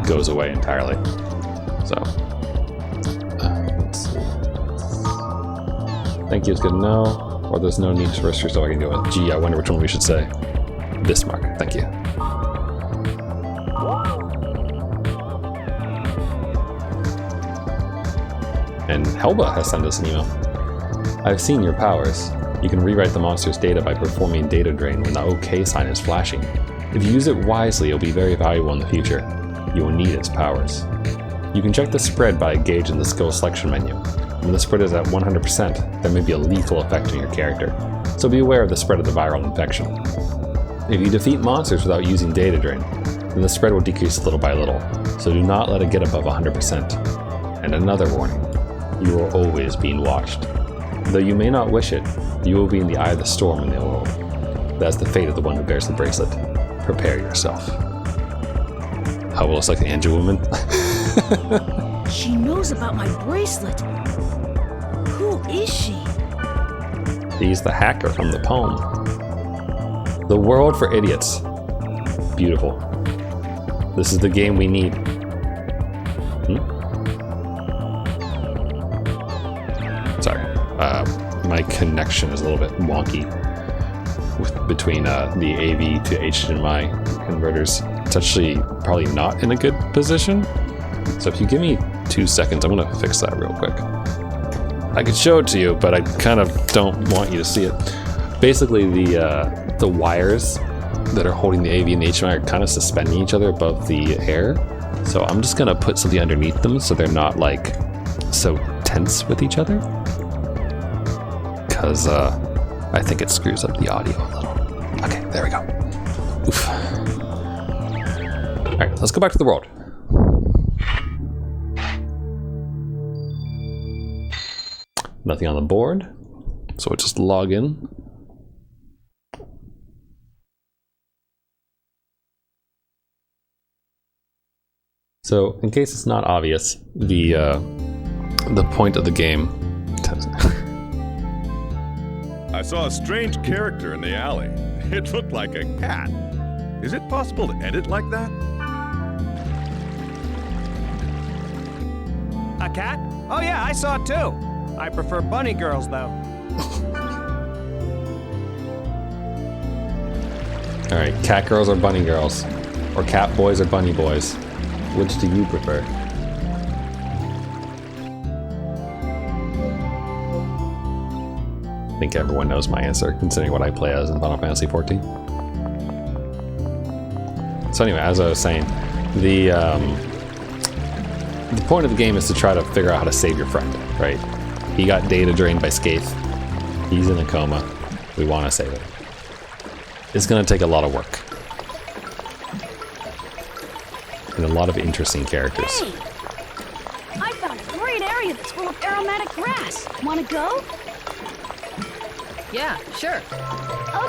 goes away entirely. So let's see. Thank you is good to know, or there's no need to risk yourself. I can go with. Gee, I wonder which one we should say. Bismarck. Thank you. And Helba has sent us an email. I've seen your powers. You can rewrite the monster's data by performing data drain when the OK sign is flashing. If you use it wisely, it'll be very valuable in the future. You will need its powers. You can check the spread by a gauge in the skill selection menu. When the spread is at 100%, there may be a lethal effect on your character, so be aware of the spread of the viral infection. If you defeat monsters without using data drain, then the spread will decrease little by little, so do not let it get above 100%. And another warning. you are always being watched. Though you may not wish it, you will be in the eye of the storm in the world. That's the fate of the one who bears the bracelet. Prepare yourself. Oh, well, it's like the Angel woman. She knows about my bracelet. Who is she? He's the hacker from the poem. The world for idiots. Beautiful. This is the game we need. Sorry. My connection is a little bit wonky between the AV to HDMI converters. It's actually probably not in a good position. So if you give me 2 seconds, I'm going to fix that real quick. I could show it to you, but I kind of don't want you to see it. Basically, the wires that are holding the AV and the HDMI are kind of suspending each other above the air. So I'm just going to put something underneath them so they're not like so tense with each other. Because I think it screws up the audio a little. Okay, there we go. Oof. All right, let's go back to the world. Nothing on the board, so we'll just log in. So, in case it's not obvious, the point of the game. I saw a strange character in the alley. It looked like a cat. Is it possible to edit like that? A cat? Oh yeah, I saw it too. I prefer bunny girls though. All right, cat girls or bunny girls, or cat boys or bunny boys. Which do you prefer? I think everyone knows my answer, considering what I play as in Final Fantasy XIV. So anyway, as I was saying, the point of the game is to try to figure out how to save your friend, right? He got data drained by Skaith. He's in a coma. We want to save him. It's going to take a lot of work. And a lot of interesting characters. Hey! I found a great area that's full of aromatic grass. Wanna go? Yeah, sure.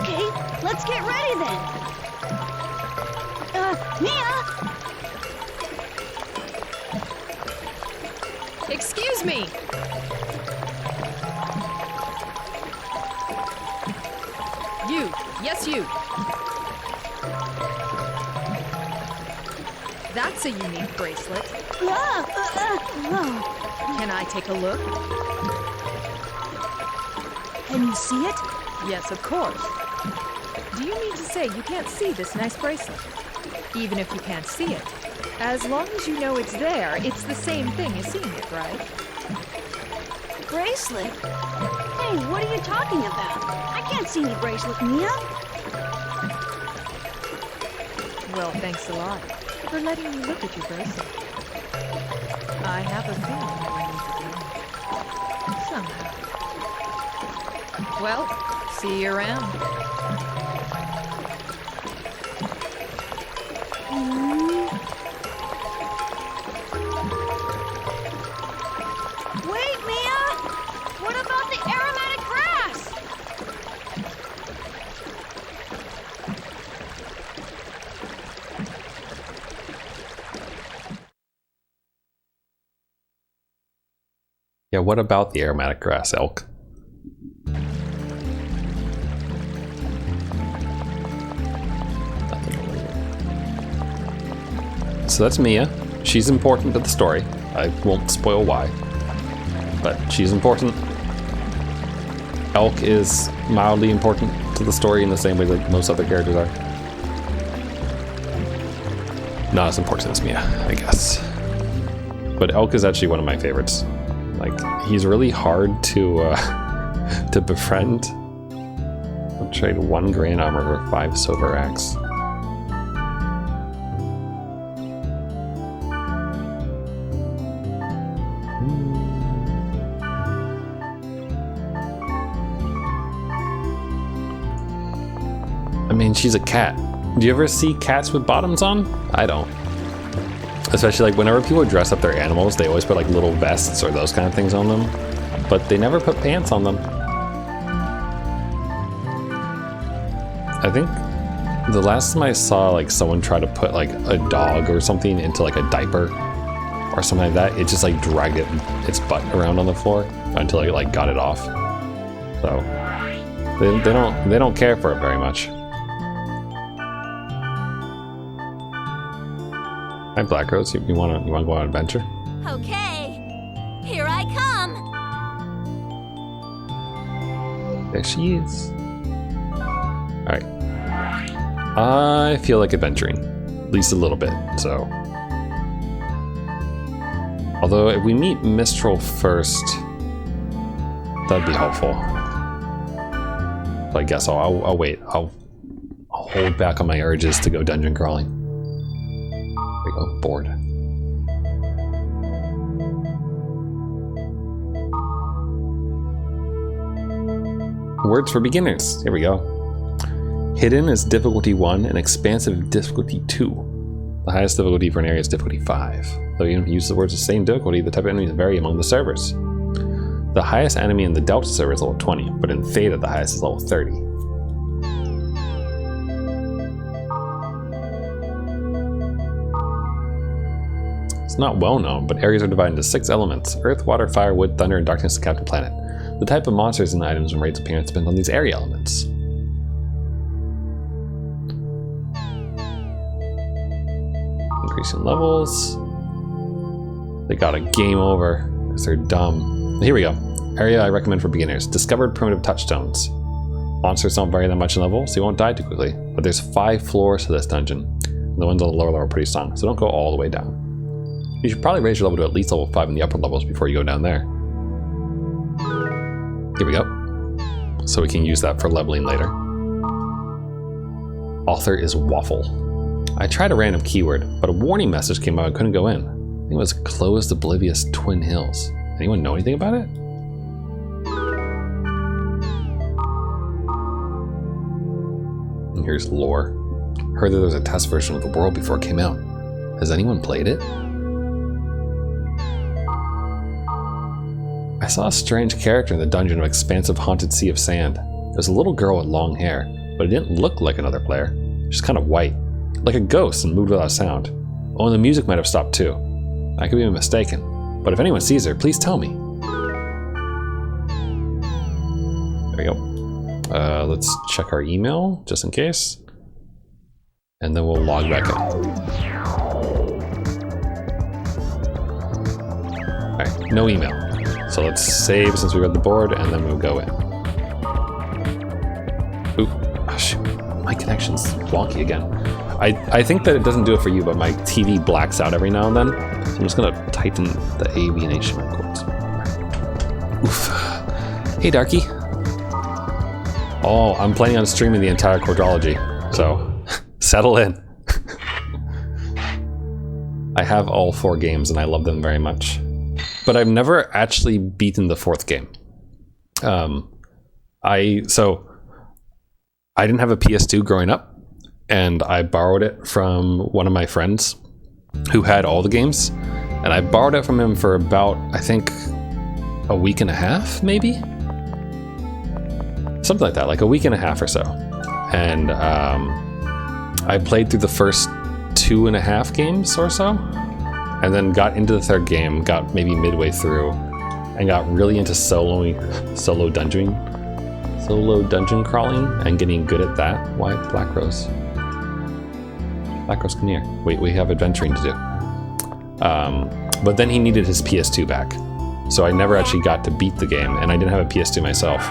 Okay, let's get ready then. Mia! Excuse me! You. Yes, you. That's a unique bracelet. Can I take a look? Can you see it? Yes, of course. Do you mean to say you can't see this nice bracelet? Even if you can't see it, as long as you know it's there, it's the same thing as seeing it, right? Bracelet? Hey, what are you talking about? I can't see any bracelet, Mia. Well, thanks a lot for letting me look at your bracelet. I have a feeling that we need to do somehow. Well, see you around. Wait, Mia! What about the aromatic grass? Yeah, what about the aromatic grass, Elk? So that's Mia. She's important to the story. I won't spoil why, but she's important. Elk is mildly important to the story in the same way that most other characters are. Not as important as Mia, I guess. But Elk is actually one of my favorites. Like, he's really hard to to befriend. I'll trade 1 grand armor for 5 silver axe. I mean, she's a cat. Do you ever see cats with bottoms on? I don't. Especially like whenever people dress up their animals, they always put like little vests or those kind of things on them, but they never put pants on them. I think the last time I saw like someone try to put like a dog or something into like a diaper or something like that, it just like dragged its butt around on the floor until it like got it off. So they don't care for it very much. Hi, Black Rose. You wanna go on an adventure? Okay, here I come. There she is. All right. I feel like adventuring, at least a little bit. So, although if we meet Mistral first, that'd be helpful. But I guess I'll wait. I'll hold back on my urges to go dungeon crawling. There we go, bored. Words for beginners. Here we go. Hidden is difficulty 1 and expansive difficulty 2. The highest difficulty for an area is difficulty 5. Though even if you use the words the same difficulty, the type of enemies vary among the servers. The highest enemy in the Delta server is level 20, but in Theta the highest is level 30. It's not well known, but areas are divided into 6 elements: Earth, Water, Fire, Wood, Thunder, and Darkness, the Captain Planet. The type of monsters and items and raids appearance depends on these area elements. Increasing levels. They got a game over because they're dumb. Here we go. Area I recommend for beginners. Discovered primitive touchstones. Monsters don't vary that much in level, so you won't die too quickly. But there's 5 floors to this dungeon. And the ones on the lower level are pretty strong, so don't go all the way down. You should probably raise your level to at least level 5 in the upper levels before you go down there. Here we go. So we can use that for leveling later. Author is Waffle. I tried a random keyword, but a warning message came out I couldn't go in. I think it was Closed Oblivious Twin Hills. Anyone know anything about it? And here's lore. Heard that there was a test version of the world before it came out. Has anyone played it? I saw a strange character in the dungeon of Expansive Haunted Sea of Sand. It was a little girl with long hair, but it didn't look like another player. She's kind of white, like a ghost, and moved without sound. Oh, and the music might have stopped too. I could be mistaken, but if anyone sees her, please tell me. There we go. Let's check our email, just in case. And then we'll log back in. Alright, no email. So let's save since we read the board, and then we'll go in. Oop, oh shoot, my connection's wonky again. I think that it doesn't do it for you, but my TV blacks out every now and then. So I'm just gonna tighten the AV and HDMI cords. Oof. Hey, Darky. Oh, I'm planning on streaming the entire quadrology, so settle in. I have all 4 games, and I love them very much. But I've never actually beaten the 4th game. I didn't have a PS2 growing up, and I borrowed it from one of my friends who had all the games, and I borrowed it from him for about, I think, a week and a half, maybe? Something like that, like a week and a half or so. And I played through the first 2.5 games or so, and then got into the 3rd game, got maybe midway through, and got really into solo dungeon crawling and getting good at that. Why Black Rose? Black Rose, come here. Wait, we have adventuring to do. But then he needed his PS2 back, so I never actually got to beat the game, and I didn't have a PS2 myself.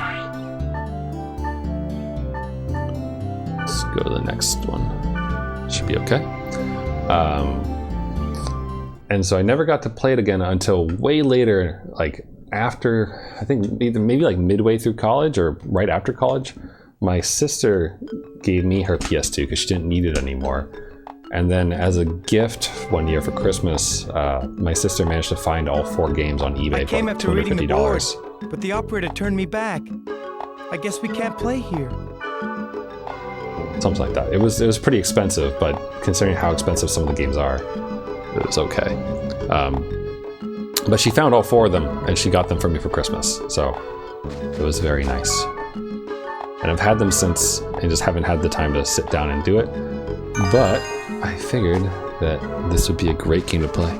Let's go to the next one. Should be okay. And so I never got to play it again until way later, like after, I think maybe like midway through college or right after college. My sister gave me her PS2 because she didn't need it anymore. And then as a gift one year for Christmas, my sister managed to find all 4 games on eBay I came for after reading the board, $250. but the operator turned me back. I guess we can't play here. Something like that. It was pretty expensive, but considering how expensive some of the games are, it was okay. But she found all 4 of them, and she got them for me for Christmas, so it was very nice. And I've had them since, and just haven't had the time to sit down and do it. But I figured that this would be a great game to play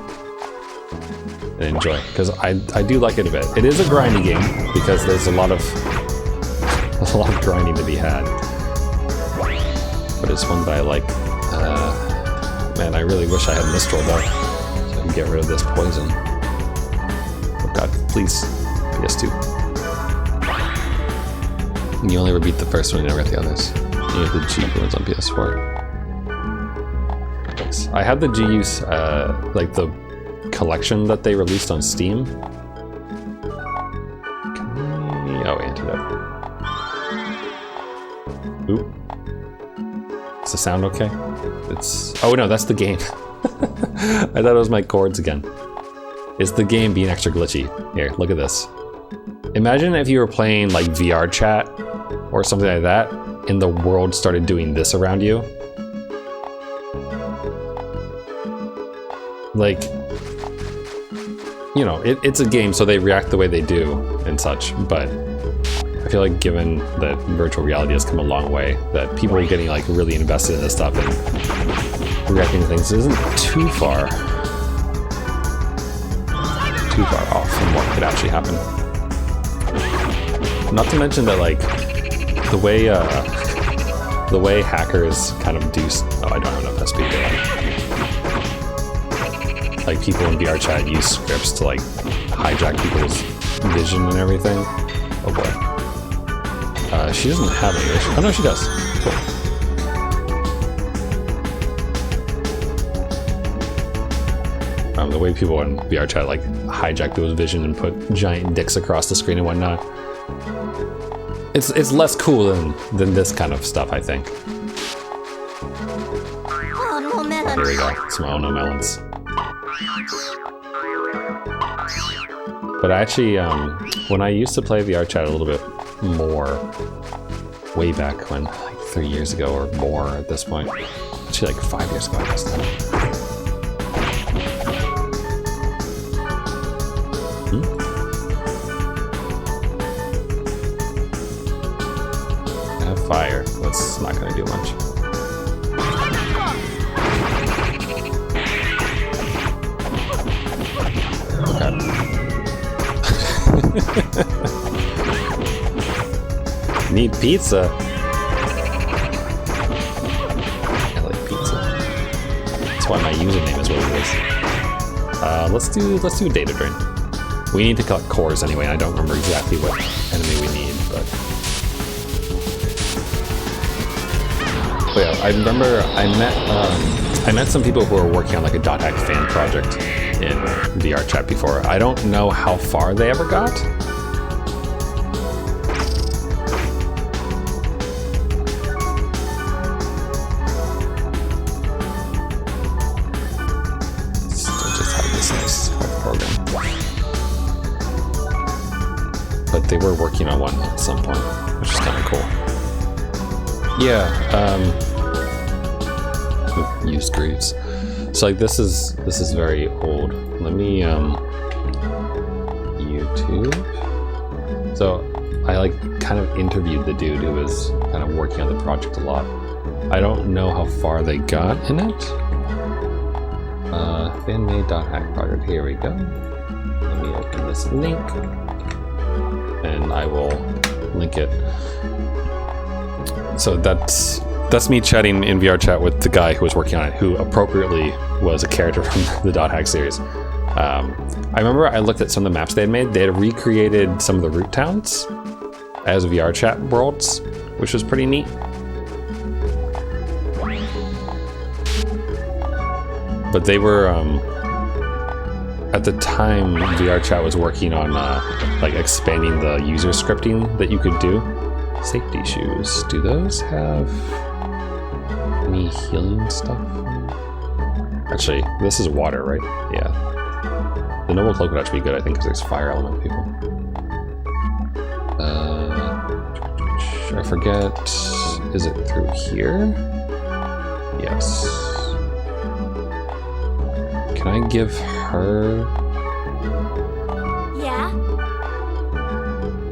and enjoy, because I do like it a bit. It is a grindy game because there's a lot of grinding to be had, but it's one that I like. Man, I really wish I had Mistral though, so I can get rid of this poison. Oh god, please, PS2. You only ever beat the first one, you never get the others. You have the G ones on PS4. Thanks. I had the GU's, like the collection that they released on Steam. Oh, Antidote. Oop. Is the sound okay? It's... Oh no, that's the game. I thought it was my chords again. It's the game being extra glitchy. Here, look at this. Imagine if you were playing like VR chat or something like that, and the world started doing this around you. Like, you know, it's a game, so they react the way they do and such, but I feel like given that virtual reality has come a long way, that people are getting like really invested in this stuff and reacting to things isn't too far off from what could actually happen. Not to mention that like the way hackers kind of do. Oh, I don't have enough SP to like people in VR chat use scripts to like hijack people's vision and everything. Oh boy. She doesn't have any vision. Oh no, she does. Cool. The way people in VR chat like hijack those vision and put giant dicks across the screen and whatnot. It's less cool than this kind of stuff, I think. Oh, no melons. Here we go. Some no melons. But actually, when I used to play VR chat a little bit more, way back when, like 3 years ago or more at this point, actually like 5 years ago, I guess now. I have fire. That's not going to do much. Need pizza. I like pizza. That's why my username is what it is. Let's do data drain. We need to collect cores anyway, and I don't remember exactly what enemy we need, but yeah, I remember I met some people who were working on like a .hack fan project in VR chat before. I don't know how far they ever got. But they were working on one at some point, which is kind of cool. Yeah, use greaves. So like this is very old. Let me YouTube. So I like kind of interviewed the dude who was kind of working on the project a lot. I don't know how far they got in it. Fanmade.hack project. Here we go. Let me open this link. And I will link it. So that's me chatting in VR chat with the guy who was working on it, who appropriately was a character from the .hack series. I remember I looked at some of the maps they had made. They had recreated some of the root towns as VR chat worlds, which was pretty neat. But they were at the time, VR chat was working on like expanding the user scripting that you could do. Safety shoes. Do those have any healing stuff? Actually, this is water, right? Yeah. The noble cloak would actually be good, I think, because there's fire element people. I forget. Is it through here? Yes. Can I give her... Yeah?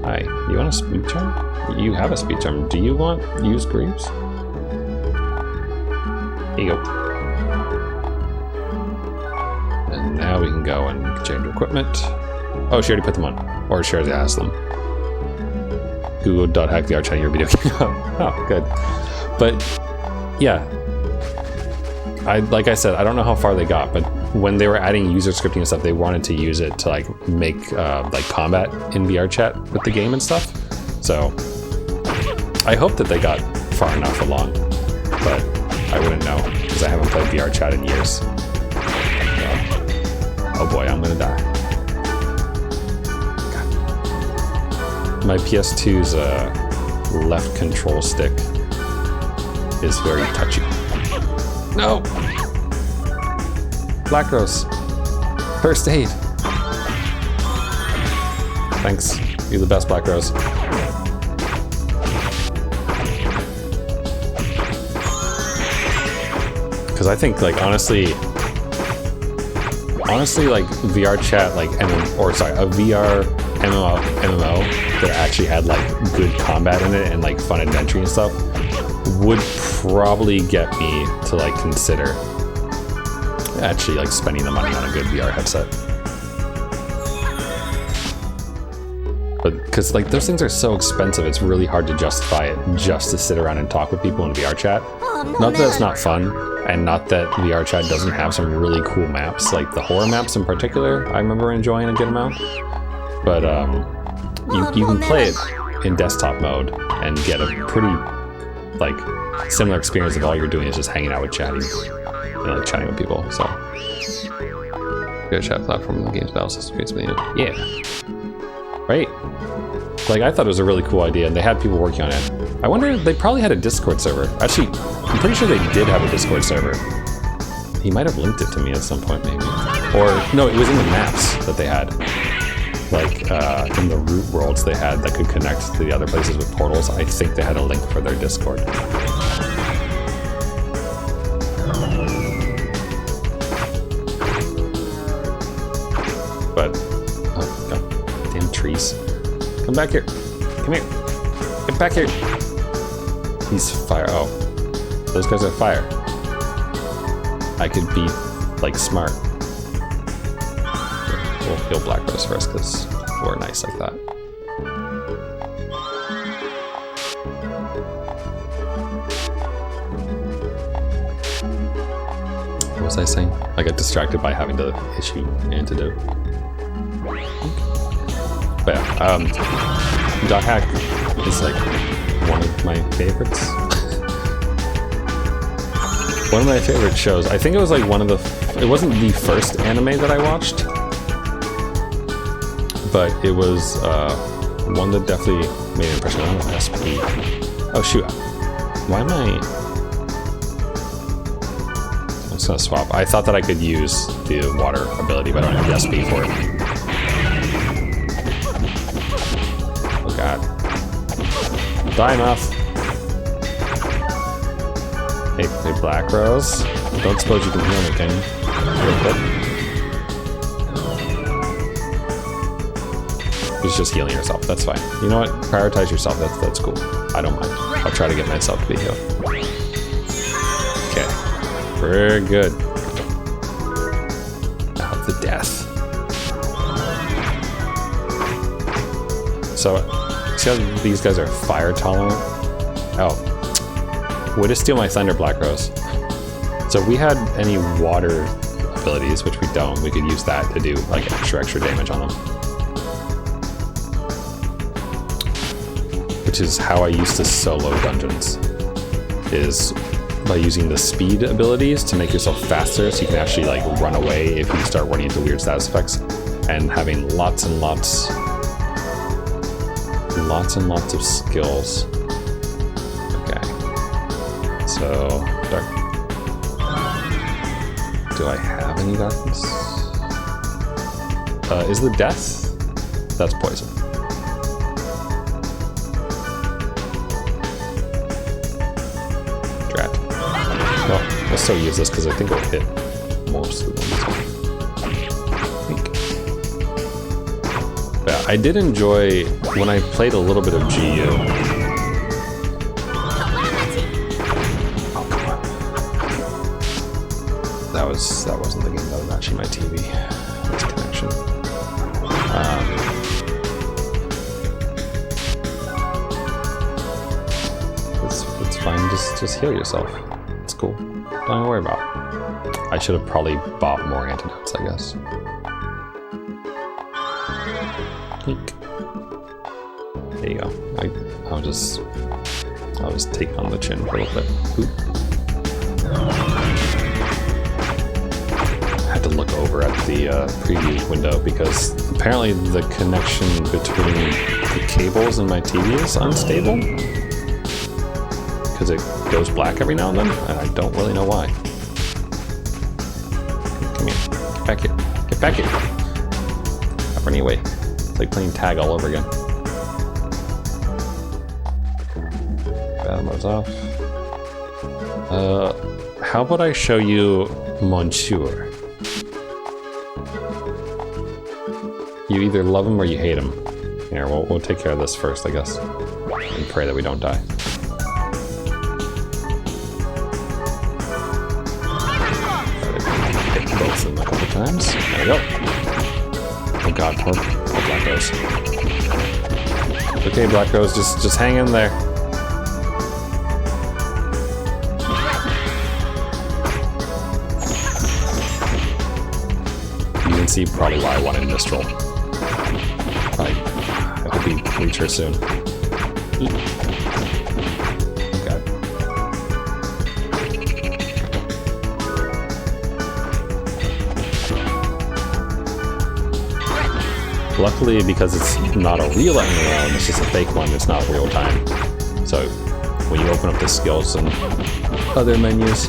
Hi, you want a speed charm? You have a speed charm. Do you want use Greaves? Here you go. And now we can go and change equipment. Oh, she already put them on. Or she already has them. Google.hackVRChat your video game. Oh, good. But, yeah. Like I said, I don't know how far they got, but when they were adding user scripting and stuff, they wanted to use it to like make like combat in VRChat with the game and stuff. So I hope that they got far enough along, but I wouldn't know because I haven't played VRChat in years. Oh boy, I'm gonna die. God. My PS2's left control stick is very touchy. No! Black Rose. First aid. Thanks. You're the best, Black Rose. Because I think, like, honestly, like VRChat, like, a VR MMO that actually had like good combat in it and like fun adventure and stuff would probably get me to like consider actually like spending the money on a good VR headset. But because like those things are so expensive, it's really hard to justify it just to sit around and talk with people in VRChat. Not that it's not fun, and not that VRChat doesn't have some really cool maps, like the horror maps in particular, I remember enjoying a good amount. But you can play it in desktop mode and get a pretty like similar experience if all you're doing is just hanging out with chatting, like chatting with people. So good chat platform in the game's battle system creates me. Yeah, right. Like I thought it was a really cool idea, and they had people working on it. I wonder, they probably had a Discord server. Actually, I'm pretty sure they did have a Discord server. He might have linked it to me at some point, maybe. Or no, it was in the maps that they had. Like in the root worlds they had that could connect to the other places with portals. I think they had a link for their Discord. But oh god, damn trees! Come back here! Come here! Get back here! He's fire. Oh, those guys are fire. I could be like smart. We'll kill Black Rose first because we're nice like that. What was I saying? I got distracted by having to issue Antidote. But yeah, .hack is like one of my favorites. One of my favorite shows. I think it was like one of the... It wasn't the first anime that I watched, but it was one that definitely made an impression on SP. Oh shoot, why am I... I'm just gonna swap. I thought that I could use the water ability, but I don't have the SP for it. Oh god. Die enough. Hey, Black Rose. Don't suppose you can heal me, can you? Real quick. She's just healing herself. That's fine. You know what? Prioritize yourself. That's cool. I don't mind. I'll try to get myself to be healed. Okay. We're good. Now the death. So, see how these guys are fire tolerant? Oh. Way to steal my thunder, Black Rose. So if we had any water abilities, which we don't, we could use that to do like extra damage on them. Which is how I used to solo dungeons, is by using the speed abilities to make yourself faster so you can actually like run away if you start running into weird status effects, and having lots and lots of skills. Okay. So, dark. Do I have any darkness? Is the death? That's poison. Drat. Well, I'll still use this because I think it'll hit most of them. I did enjoy when I played a little bit of GU. Oh, come on. That wasn't the game. That was actually my TV. That's connection. It's fine. Just heal yourself. It's cool. Don't worry about it. I should have probably bought more antidotes, I guess. Eek. There you go. I'll just take on the chin for a little bit. Oop. I had to look over at the preview window because apparently the connection between the cables in my TV is unstable. Because it goes black every now and then, and I don't really know why. Come here. Get back here. Get back here. Stop running away. It's like playing tag all over again. Battle mode's off. How about I show you Monsieur? You either love him or you hate him. Here, we'll take care of this first, I guess. And pray that we don't die. Both of them a couple times. There we go. Oh god, poor Black Rose. Okay, Black Rose, just hang in there. You can see probably why I wanted Mistral. I hope we reach her soon. Okay. Luckily, because it's not a real MMO, it's just a fake one, it's not real time. So when you open up the skills and other menus,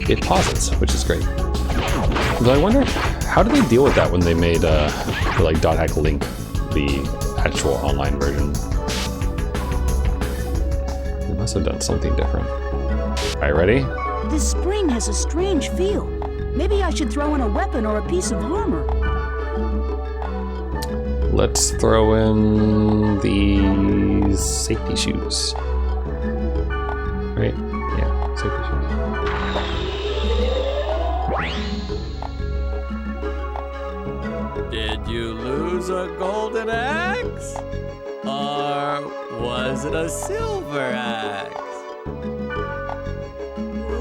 it pauses, which is great. But I wonder, how did they deal with that when they made the like .hack Link, the actual online version? They must have done something different. Are you ready? This spring has a strange feel. Maybe I should throw in a weapon or a piece of armor. Let's throw in the safety shoes. Right? Yeah, safety shoes. Did you lose a golden axe? Or was it a silver axe?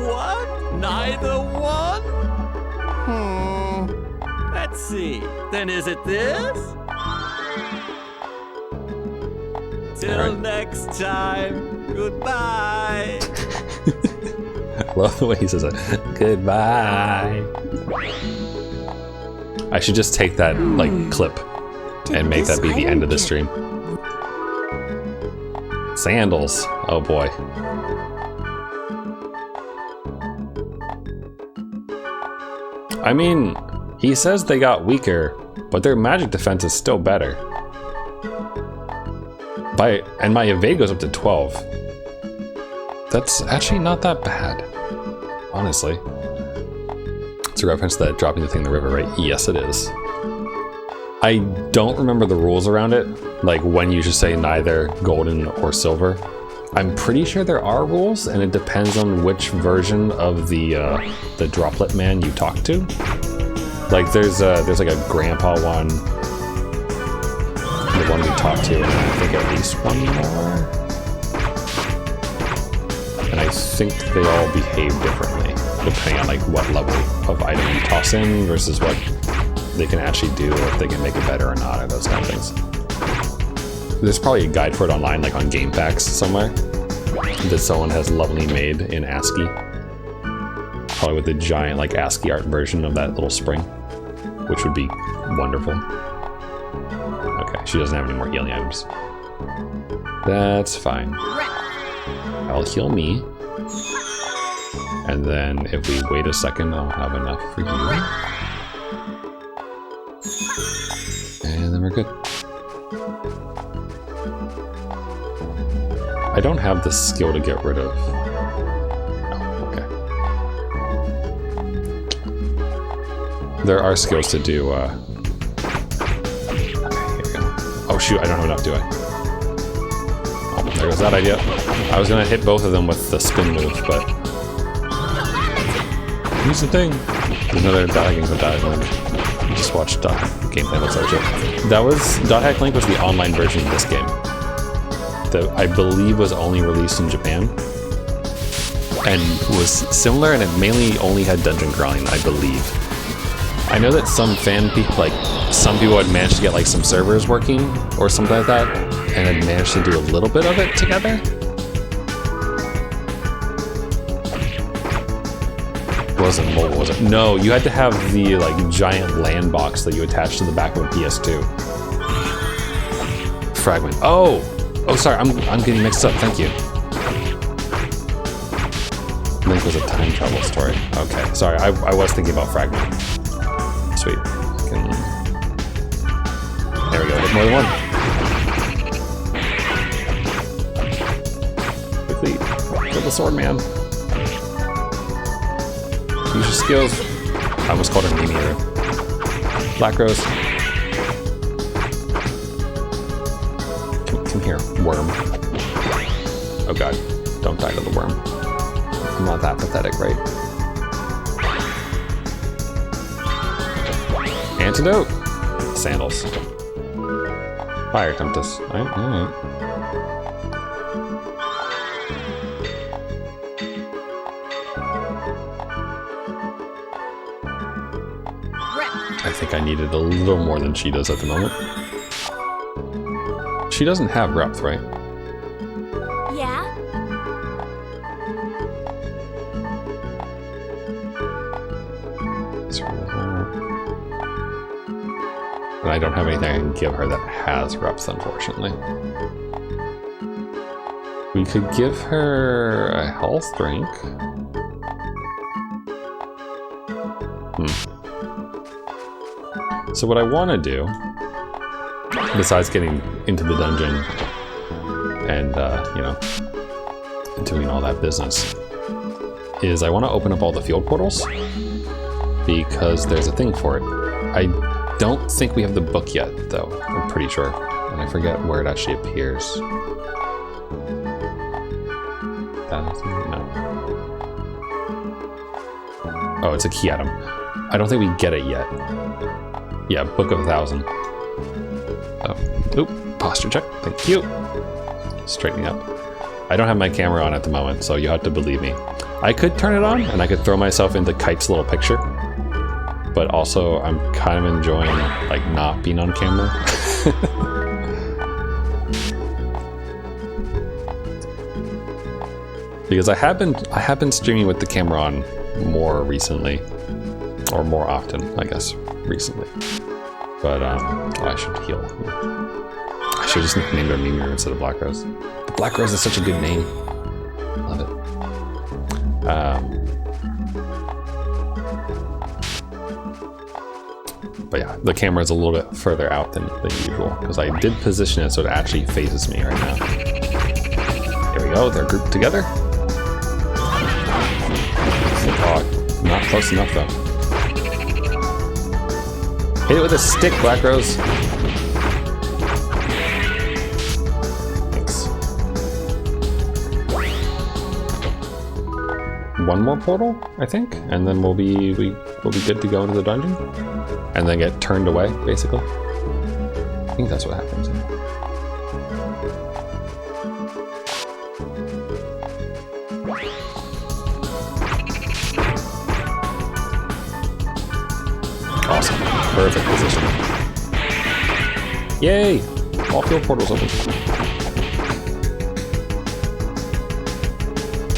What? Neither one? Let's see. Then is it this? Till next time, goodbye. I love the way he says it. Goodbye. I should just take that like clip and make that be the end of the stream. Sandals. Oh boy. I mean, he says they got weaker, but their magic defense is still better. And my evade goes up to 12. That's actually not that bad, honestly. It's a reference to that dropping the thing in the river, right? Yes, it is. I don't remember the rules around it, like when you should say neither golden or silver. I'm pretty sure there are rules, and it depends on which version of the droplet man you talk to. Like there's like a grandpa one. The one we talked to, and I think at least one more. And I think they all behave differently, depending on like what level of item you toss in versus what they can actually do, or if they can make it better or not, or those kind of things. There's probably a guide for it online, like on game packs somewhere, that someone has lovingly made in ASCII. Probably with the giant like ASCII art version of that little spring, which would be wonderful. She doesn't have any more healing items. That's fine. I'll heal me. And then if we wait a second, I'll have enough for you. And then we're good. I don't have the skill to get rid of... Oh, okay. There are skills to do, Oh shoot, I don't have enough, do I? Oh, there goes that idea. I was gonna hit both of them with the spin move, but... Use the thing! There's another Dot Hack with Dot Hack Link. You just watched gameplay, looks like shit. That was... Dot Hack Link was the online version of this game. That I believe was only released in Japan. And was similar, and it mainly only had dungeon crawling, I believe. I know that some some people had managed to get like some servers working or something like that, and had managed to do a little bit of it together. Wasn't mobile, was it? No, you had to have the like giant LAN box that you attached to the back of a PS2. Fragment. Oh, sorry, I'm getting mixed up. Thank you. Link was a time travel story. Okay, sorry, I was thinking about Fragment. Sweet. There we go, there's more than one. Quickly, kill the sword man. Use your skills. I almost called her Newbie earlier. Black Rose. Come here, worm. Oh god, don't die to the worm. I'm not that pathetic, right? Antidote. Sandals. Fire Tempest. Alright. I think I needed a little more than she does at the moment. She doesn't have reps, right? Yeah? And I don't have anything I can give her that has reps, unfortunately. We could give her a health drink. So what I want to do, besides getting into the dungeon and, you know, doing all that business, is I want to open up all the field portals, because there's a thing for it. I don't think we have the book yet, though. I'm pretty sure. And I forget where it actually appears. No. Oh, it's a key item. I don't think we get it yet. Yeah, Book of 1,000. Oh, oop, posture check. Thank you. Straightening up. I don't have my camera on at the moment, so you have to believe me. I could turn it on, and I could throw myself into Kite's little picture. But also, I'm kind of enjoying, like, not being on camera. Because I have been streaming with the camera on more recently. Or more often, I guess, recently. But, oh, I should heal. I should just named her Mimir instead of Black Rose. But Black Rose is such a good name. Love it. But yeah, the camera is a little bit further out than usual, because I did position it so it actually faces me right now. Here we go, they're grouped together. Oh, not close enough though. Hit it with a stick, Black Rose. Thanks. One more portal, I think, and then we'll be good to go into the dungeon, and then get turned away, basically. I think that's what happens. Awesome. Perfect position. Yay! All field portals open.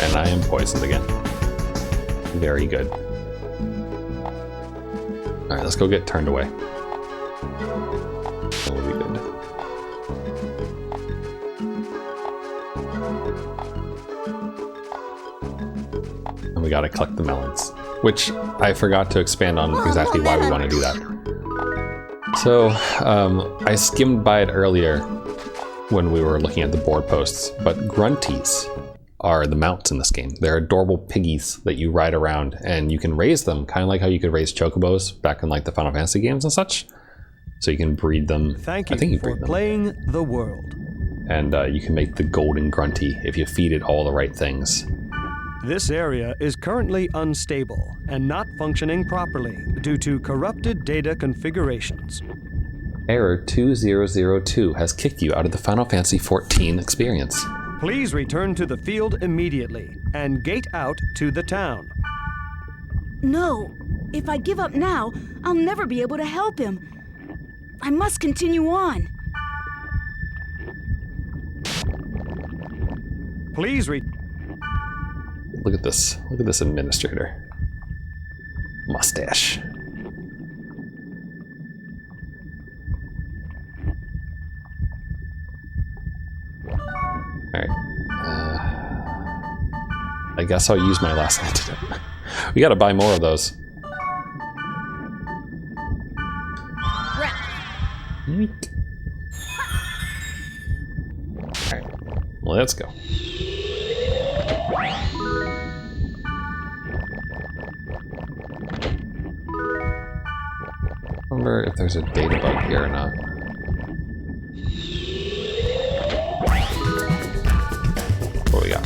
And I am poisoned again. Very good. Alright, let's go get turned away. That will be good. And we gotta collect the melons. Which I forgot to expand on exactly why we want to do that. So, I skimmed by it earlier when we were looking at the board posts, but grunties are the mounts in this game. They're adorable piggies that you ride around, and you can raise them, kind of like how you could raise chocobos back in like the Final Fantasy games and such. So you can breed them. Thank you I think you for breed them. playing the world. And you can make the golden grunty if you feed it all the right things. This area is currently unstable and not functioning properly due to corrupted data configurations. Error 2002 has kicked you out of the Final Fantasy XIV experience. Please return to the field immediately and gate out to the town. No, if I give up now, I'll never be able to help him. I must continue on. Please Look at this. Look at this administrator. Mustache. Alright. I guess I'll use my last antidote. We gotta buy more of those. Alright. Well, let's go. I wonder if there's a data bug here or not. What we got?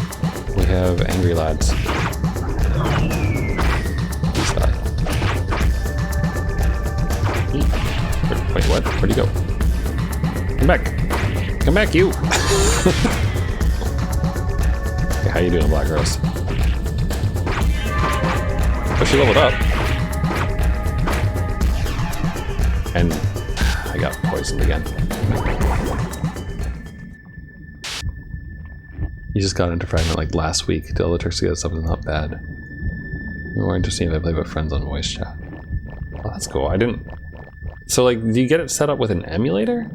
We have angry lads. Please die. Wait, what? Where'd he go? Come back! Come back, you! Hey, how you doing, Black Rose? Oh, she leveled up. And I got poisoned again. You just got into Fragment like last week. Tell the tricks to get something not bad. More interesting if I play with friends on voice chat. Oh, that's cool. I didn't... So, like, do you get it set up with an emulator?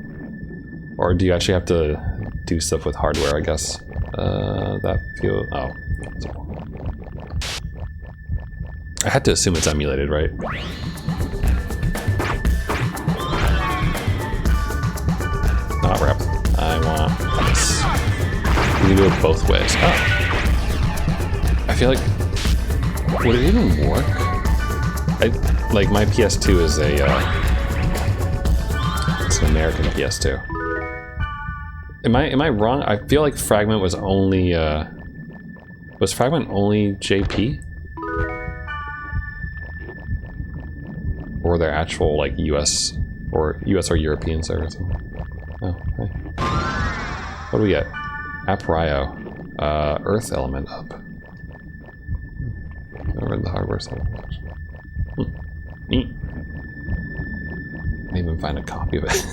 Or do you actually have to do stuff with hardware, I guess? That feel... Oh. I had to assume it's emulated, right? Not rep. I want this. You can do it both ways. Oh. I feel like... Would it even work? Like, my PS2 is a... it's an American PS2. Am I wrong? I feel like Fragment was only... was Fragment only JP? Or were there actual, like, US or European servers? Oh, hey. What do we get? Aprio. Earth element up. Over in the hardware side. Neat. May even find a copy of it.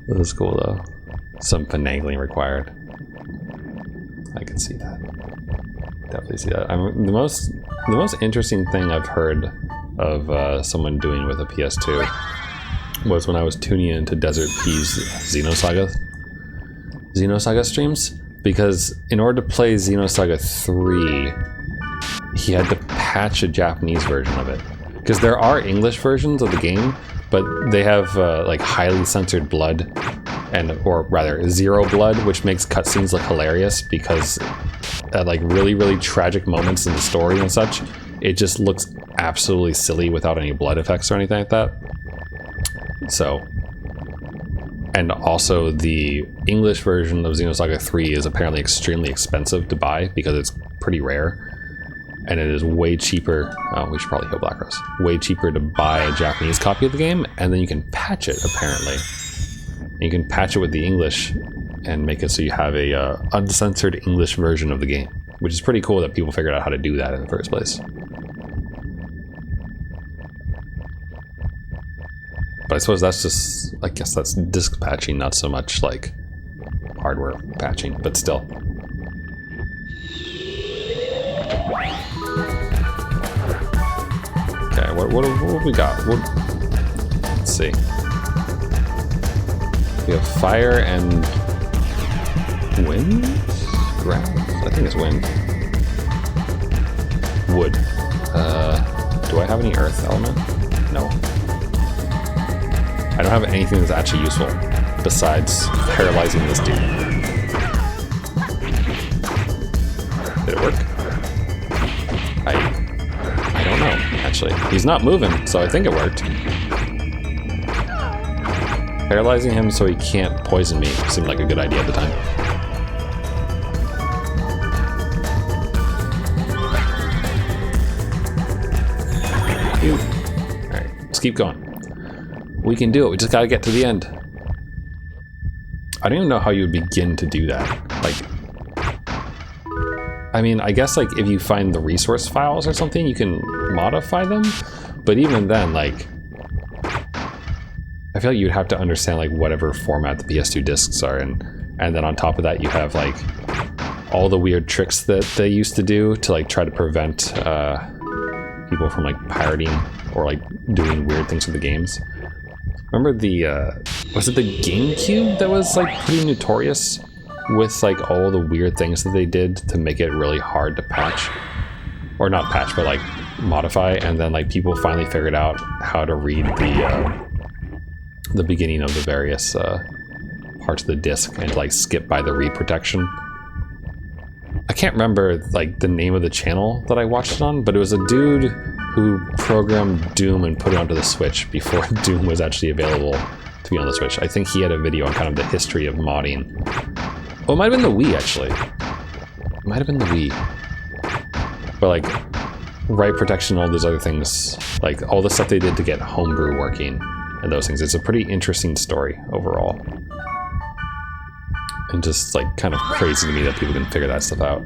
This is cool though. Some finagling required. I can see that. Definitely see that. The most interesting thing I've heard of someone doing with a PS2 was when I was tuning into Desert P's Xenosaga streams, because in order to play Xenosaga 3, he had to patch a Japanese version of it. Because there are English versions of the game, but they have like highly censored blood, or rather zero blood, which makes cutscenes look hilarious because at like really tragic moments in the story and such, it just looks absolutely silly without any blood effects or anything like that. So, and also the English version of Xenosaga 3 is apparently extremely expensive to buy because it's pretty rare. And it is way cheaper, we should probably heal Black Rose, way cheaper to buy a Japanese copy of the game, and then you can patch it, apparently. And you can patch it with the English and make it so you have a uncensored English version of the game, which is pretty cool that people figured out how to do that in the first place. But I suppose that's just, I guess that's disk patching, not so much like hardware patching, but still. Okay, what have we got? Let's see. We have fire and wind? Ground? I think it's wind. Wood. Do I have any earth element? No. I don't have anything that's actually useful besides paralyzing this dude. Did it work? I don't know, actually. He's not moving, so I think it worked. Paralyzing him so he can't poison me seemed like a good idea at the time. Alright, let's keep going. We can do it, we just gotta get to the end. I don't even know how you would begin to do that. Like, I mean, I guess like if you find the resource files or something, you can modify them. But even then, like, I feel like you'd have to understand like whatever format the PS2 discs are in. And then on top of that, you have like all the weird tricks that they used to do to like try to prevent people from like pirating or like doing weird things with the games. Remember the, was it the GameCube that was like pretty notorious with like all the weird things that they did to make it really hard to patch? Or not patch, but like modify, and then like people finally figured out how to read the beginning of the various parts of the disc and like skip by the read protection. I can't remember like the name of the channel that I watched it on, but it was a dude who programmed Doom and put it onto the Switch before Doom was actually available to be on the Switch. I think he had a video on kind of the history of modding. Oh, it might have been the Wii, actually. It might have been the Wii. But like, write protection, all those other things, like all the stuff they did to get homebrew working and those things. It's a pretty interesting story overall. And just like kind of crazy to me that people can figure that stuff out.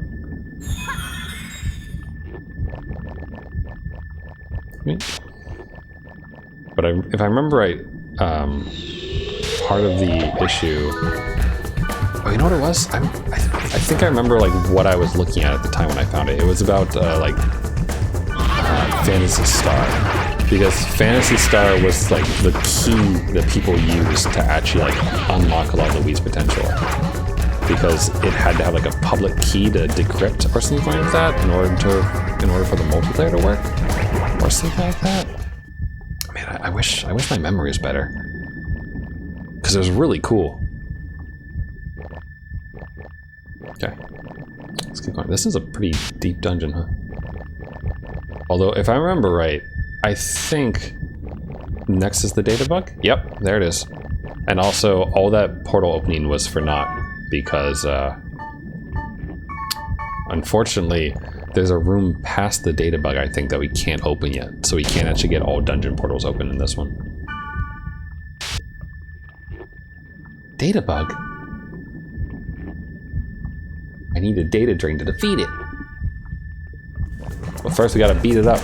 But if I remember right, part of the issue... Oh, you know what it was? I think I remember like what I was looking at the time when I found it. It was about Phantasy Star. Because Phantasy Star was like the key that people used to actually like unlock a lot of the Wii's potential. Because it had to have like a public key to decrypt or something like that in order for the multiplayer to work. Or something like that. Man, I wish my memory was better. Because it was really cool. Okay. Let's keep going. This is a pretty deep dungeon, huh? Although, if I remember right, I think next is the data bug? Yep, there it is. And also, all that portal opening was for naught, because, unfortunately, there's a room past the data bug, I think, that we can't open yet. So we can't actually get all dungeon portals open in this one. Data bug? I need a data drain to defeat it. Well, first we gotta beat it up.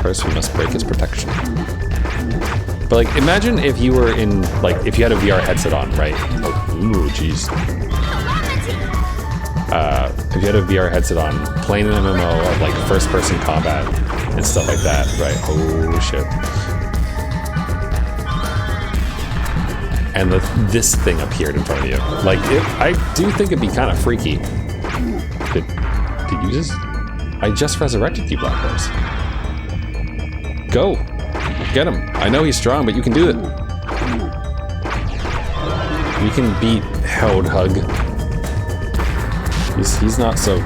First we must break his protection. But like, imagine if you were in, like, if you had a VR headset on, right? Oh, ooh, jeez. If you had a VR headset on, playing an MMO of like first-person combat and stuff like that, right? Oh shit! And this thing appeared in front of you. Like, I do think it'd be kind of freaky. Did you just? I just resurrected you, Black Rose. Go, get him. I know he's strong, but you can do it. You can beat Held Hug. He's not so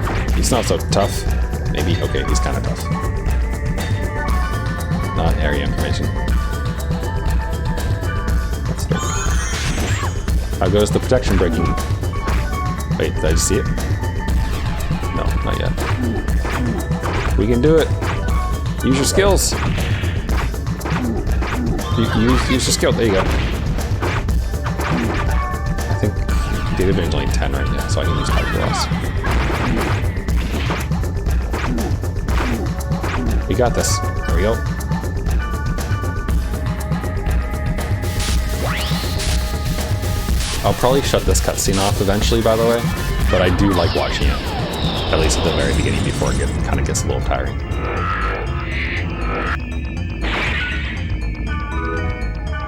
tough. Maybe, okay, he's kind of tough. Not area information. That's good. How goes the protection breaking? Wait, did I just see it? No, not yet. We can do it. Use your skills. Use your skill. There you go. I think data drain's only 10 right now, so I can use Hyperglass. We got this. There we go. I'll probably shut this cutscene off eventually, by the way, but I do like watching it. At least at the very beginning before it kind of gets a little tiring.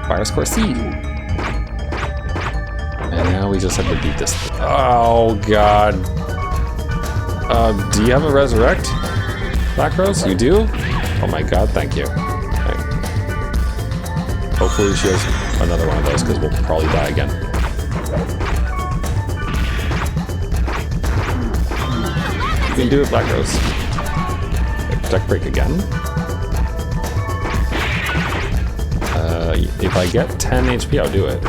Fire score C. And now we just have to beat this. Oh god. Do you have a resurrect? Black Rose? You do? Oh my god, thank you. Okay. Hopefully she has another one of those, because we'll probably die again. You can do it, Black Rose. Okay, protect break again. I get 10 HP, I'll do it.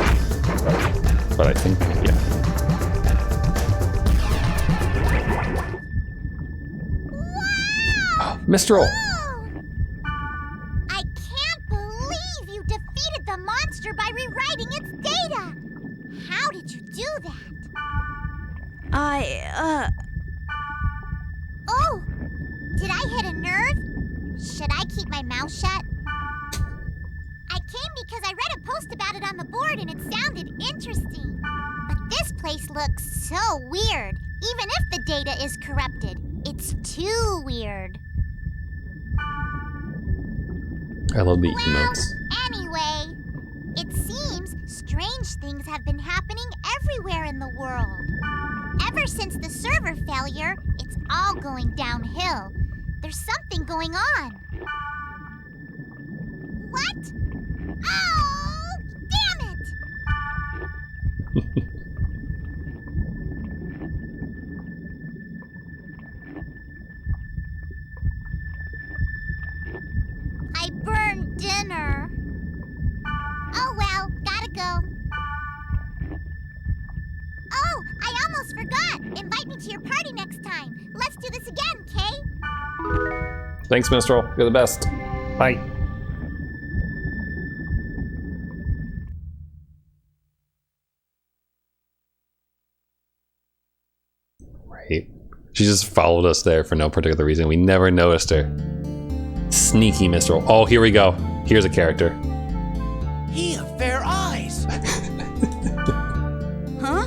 But I think, yeah. Wow! Mistral! I can't believe you defeated the monster by rewriting its data! How did you do that? Oh! Did I hit a nerve? Should I keep my mouth shut? I came because I read a post about it on the board and it sounded interesting. But this place looks so weird. Even if the data is corrupted, it's too weird. I love the Well, emotes. anyway, it seems strange things have been happening everywhere in the world. Ever since the server failure, it's all going downhill. There's something going on. What? Oh, damn it! I burned dinner. Oh well, gotta go. Oh, I almost forgot. Invite me to your party next time. Let's do this again, Kay? Thanks, Mistral. You're the best. Bye. Right. She just followed us there for no particular reason. We never noticed her. Sneaky Mistral. Oh, here we go. Here's a character. He of fair eyes. Huh?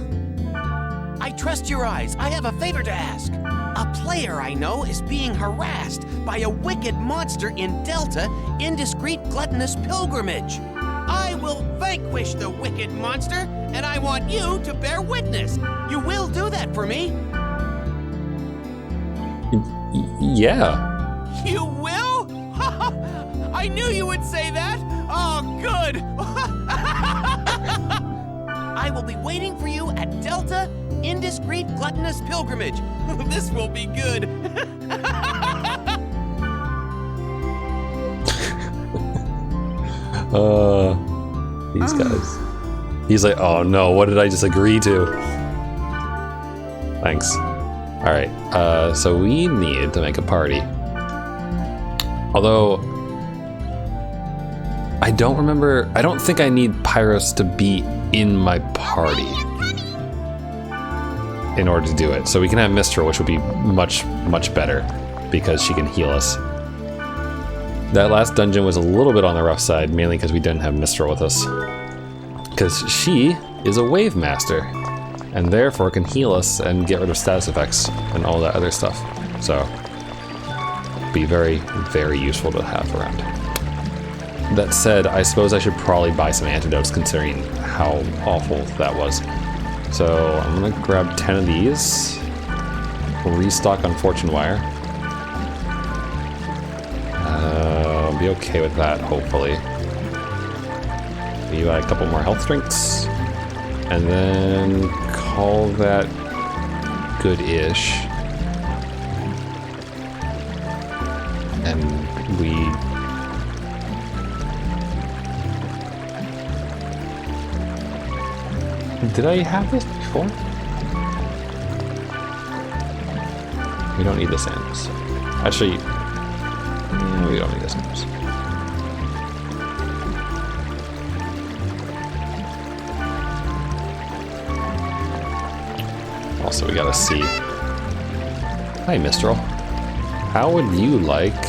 I trust your eyes. I have a favor to ask. A player I know is being harassed by a wicked monster in Delta Indiscreet Gluttonous Pilgrimage. I will vanquish the wicked monster, and I want you to bear witness. You will do that for me? Yeah. You will? I knew you would say that. Oh, good. I will be waiting for you at Delta Indiscreet Gluttonous Pilgrimage. This will be good. These guys. He's like, oh no, what did I just agree to? Thanks. Alright, so we need to make a party. Although, I don't think I need Pyros to be in my party in order to do it. So we can have Mistral, which would be much, much better because she can heal us. That last dungeon was a little bit on the rough side, mainly because we didn't have Mistral with us. Because she is a Wave Master, and therefore can heal us and get rid of status effects and all that other stuff. So, be very, very useful to have around. That said, I suppose I should probably buy some antidotes considering how awful that was. So I'm gonna grab 10 of these, restock on Fortune Wire. I'll be okay with that, hopefully. Maybe buy a couple more health drinks, and then call that good-ish. And we... Did I have this before? We don't need the sands. Actually, we don't need the sands. Also, we gotta see. Hi, Mistral. How would you like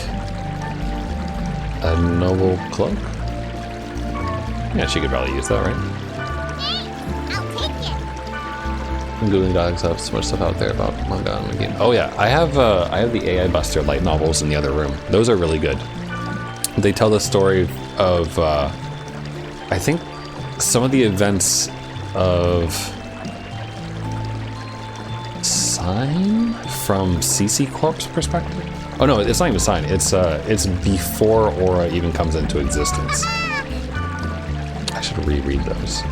a noble cloak? Yeah, she could probably use that, right? Googling dogs have so much stuff out there about manga and the game. Oh yeah, I have the AI Buster light novels in the other room. Those are really good. They tell the story of I think some of the events of Sign from CC Corp's perspective. Oh no, it's not even Sign. It's before Aura even comes into existence. I should reread those.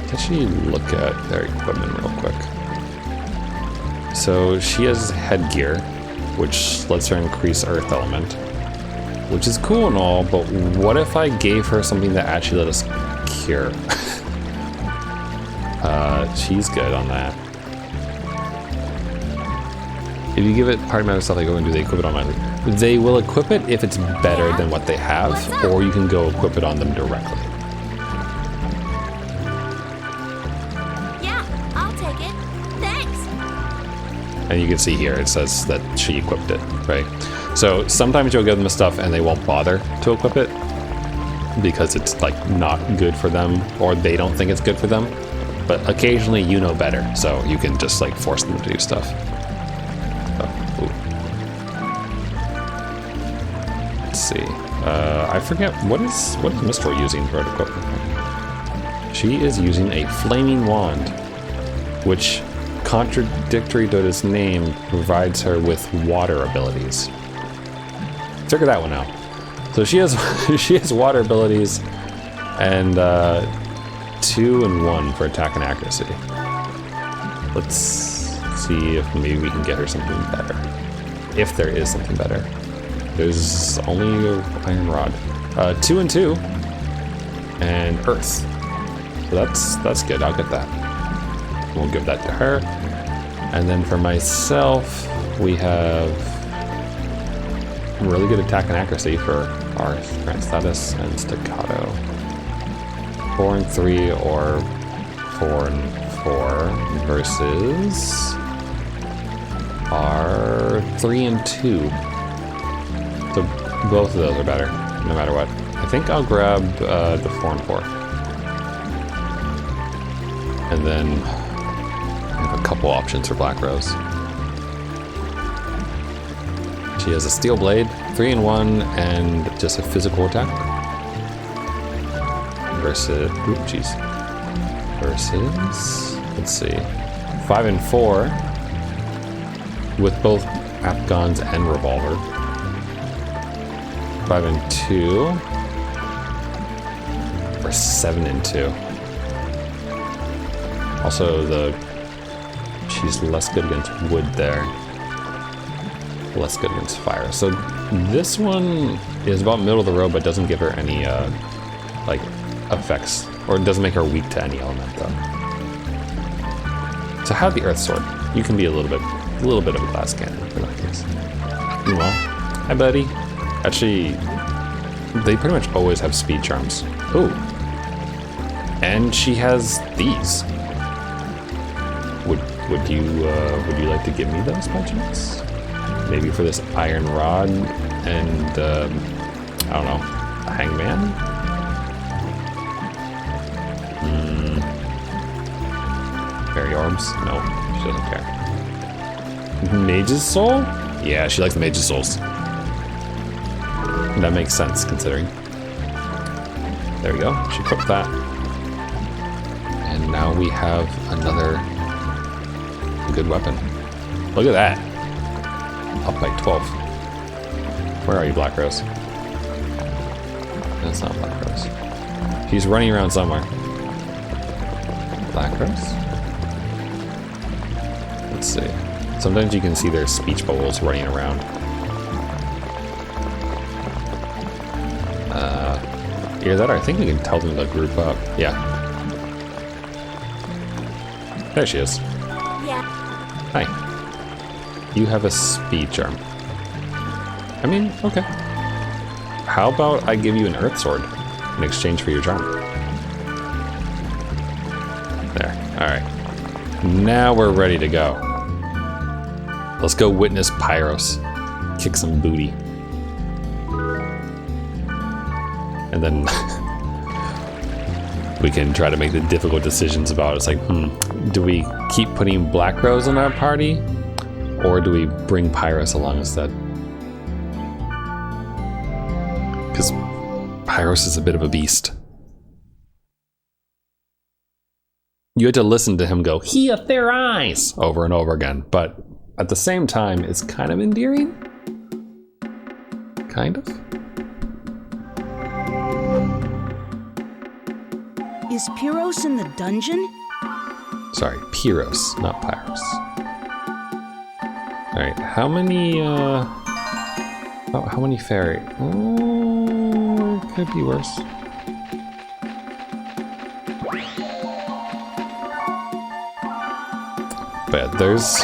Actually, look at their equipment real quick. So she has headgear, which lets her increase Earth Element. which is cool and all, but what if I gave her something that actually let us cure? She's good on that. If you give it party member stuff, they go and do they equip it automatically. They will equip it if it's better than what they have, or you can go equip it on them directly. Yeah, I'll take it. Thanks. And you can see here, it says that she equipped it, right? So sometimes you'll give them stuff and they won't bother to equip it because it's like not good for them, or they don't think it's good for them. But occasionally you know better, so you can just like force them to do stuff. Oh, ooh. Let's see. I forget what is Mistral using for equipment. She is using a flaming wand, which, contradictory to its name, provides her with water abilities. Figure that one out. So she has water abilities, and 2 and 1 for attack and accuracy. Let's see if maybe we can get her something better. If there is something better. There's only an iron rod. 2 and 2, and earth. So that's good. I'll get that. We'll give that to her. And then for myself, we have really good attack and accuracy for our strength status and staccato. 4 and 3 or 4 and 4 versus our 3 and 2. So both of those are better, no matter what. I think I'll grab the 4 and 4. And then I have a couple options for Black Rose. She has a steel blade, 3 and 1, and just a physical attack. Versus, let's see, 5 and 4 with both Afghans and revolver. 5 and 2 or 7 and 2. Also, she's less good against wood there. Less good against fire. So this one is about middle of the road, but doesn't give her any like effects, or it doesn't make her weak to any element though. So have the earth sword. You can be a little bit of a glass cannon in that case. Well, hi buddy. Actually, they pretty much always have speed charms. Ooh. And she has these. Would you like to give me those by chance? Maybe for this iron rod and I don't know, a hangman? Fairy orbs? No, she doesn't care. Mage's soul? Yeah, she likes mage's souls. That makes sense considering. There we go. She equipped that. And now we have another good weapon. Look at that. Up by 12. Where are you, Black Rose? That's not Black Rose. She's running around somewhere. Black Rose? Let's see. Sometimes you can see their speech bubbles running around. Either that or I think we can tell them to group up. Yeah. There she is. Yeah. Hi. You have a speed charm. I mean, okay. How about I give you an earth sword in exchange for your charm? There. Alright. Now we're ready to go. Let's go witness Pyros kick some booty. And then we can try to make the difficult decisions about it. It's like, do we keep putting Black Rose in our party? Or do we bring Pyros along instead? Because Pyros is a bit of a beast. You had to listen to him go, "He a their eyes," over and over again. But at the same time, it's kind of endearing. Kind of. Is Pyros in the dungeon? Sorry, Pyros, not Pyros. Alright, how many how many fairy? Could be worse. But there's...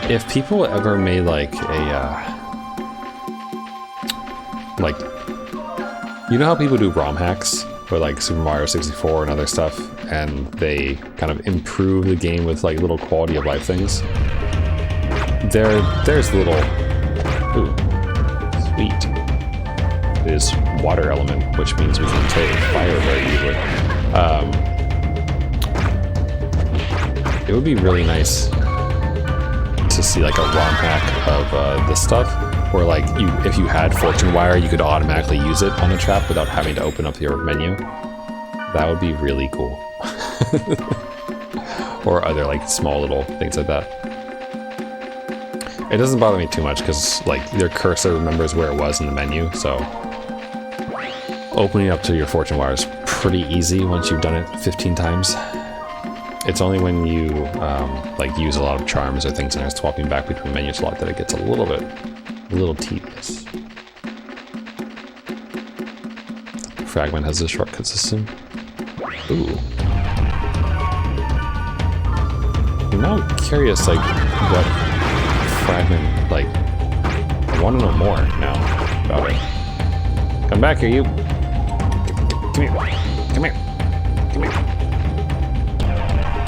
If people ever made like a... like... You know how people do ROM hacks? With like Super Mario 64 and other stuff, and they kind of improve the game with like little quality of life things. There's little... Ooh, sweet. It is water element, which means we can take fire very easily. It would be really nice to see like a ROM hack of this stuff, where like if you had Fortune Wire, you could automatically use it on the trap without having to open up your menu. That would be really cool. Or other like small little things like that. It doesn't bother me too much because like your cursor remembers where it was in the menu, so opening up to your Fortune Wire is pretty easy once you've done it 15 times. It's only when you like use a lot of charms or things and are swapping back between menus a lot that it gets a little tedious. Fragment has a shortcut system. Ooh. I'm now curious, like, what Fragment, like, I want to know more now about it. Come back here, you. Come here. Come here. Come here.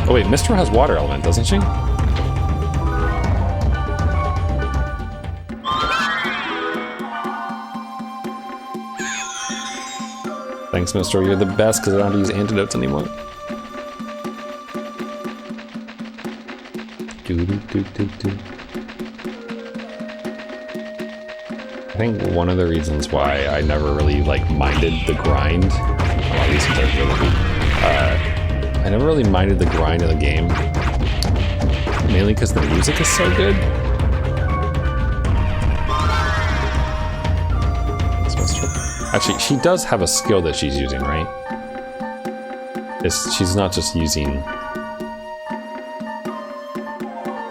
Oh wait, Mistral has water element, doesn't she? Thanks, Mistral. You're the best because I don't have to use antidotes anymore. I think one of the reasons why I never really like minded the grind, well, these things are really I never really minded the grind of the game, mainly because the music is so good. Actually, she does have a skill that she's using, right? She's not just using...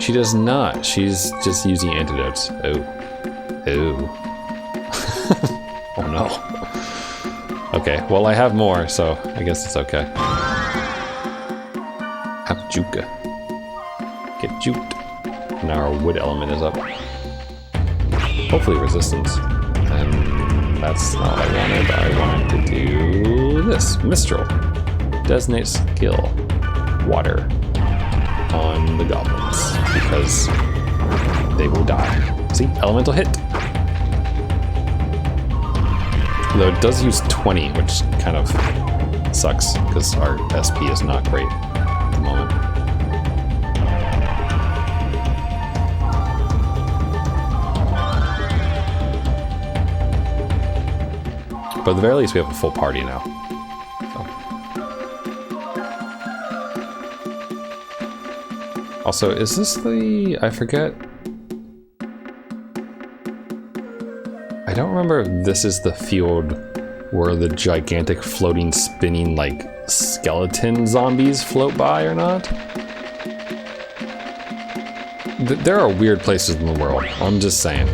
She does not. She's just using antidotes. Oh. Oh. Oh no. Okay, well I have more, so I guess it's okay. Have juka. Get juked. Now our wood element is up. Hopefully resistance. And that's not what I wanted. I wanted to do this. Mistral. Designate skill. Water. On the goblins. Because they will die. See? Elemental hit. Though it does use 20, which kind of sucks, because our SP is not great at the moment. But at the very least, we have a full party now. So. Also, is this the... I forget... I don't remember if this is the field where the gigantic floating, spinning, like, skeleton zombies float by or not. There are weird places in the world, I'm just saying.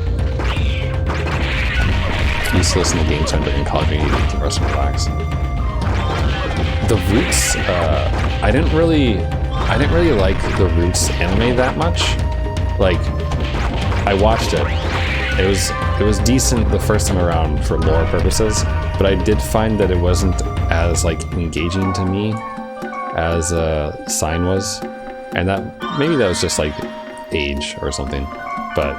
I used to listen to Game Center in college and you can rest and relax. The Roots, I didn't really like the Roots anime that much. Like, I watched it. It was decent the first time around for lore purposes, but I did find that it wasn't as like engaging to me as Sign was, and that maybe that was just like age or something. But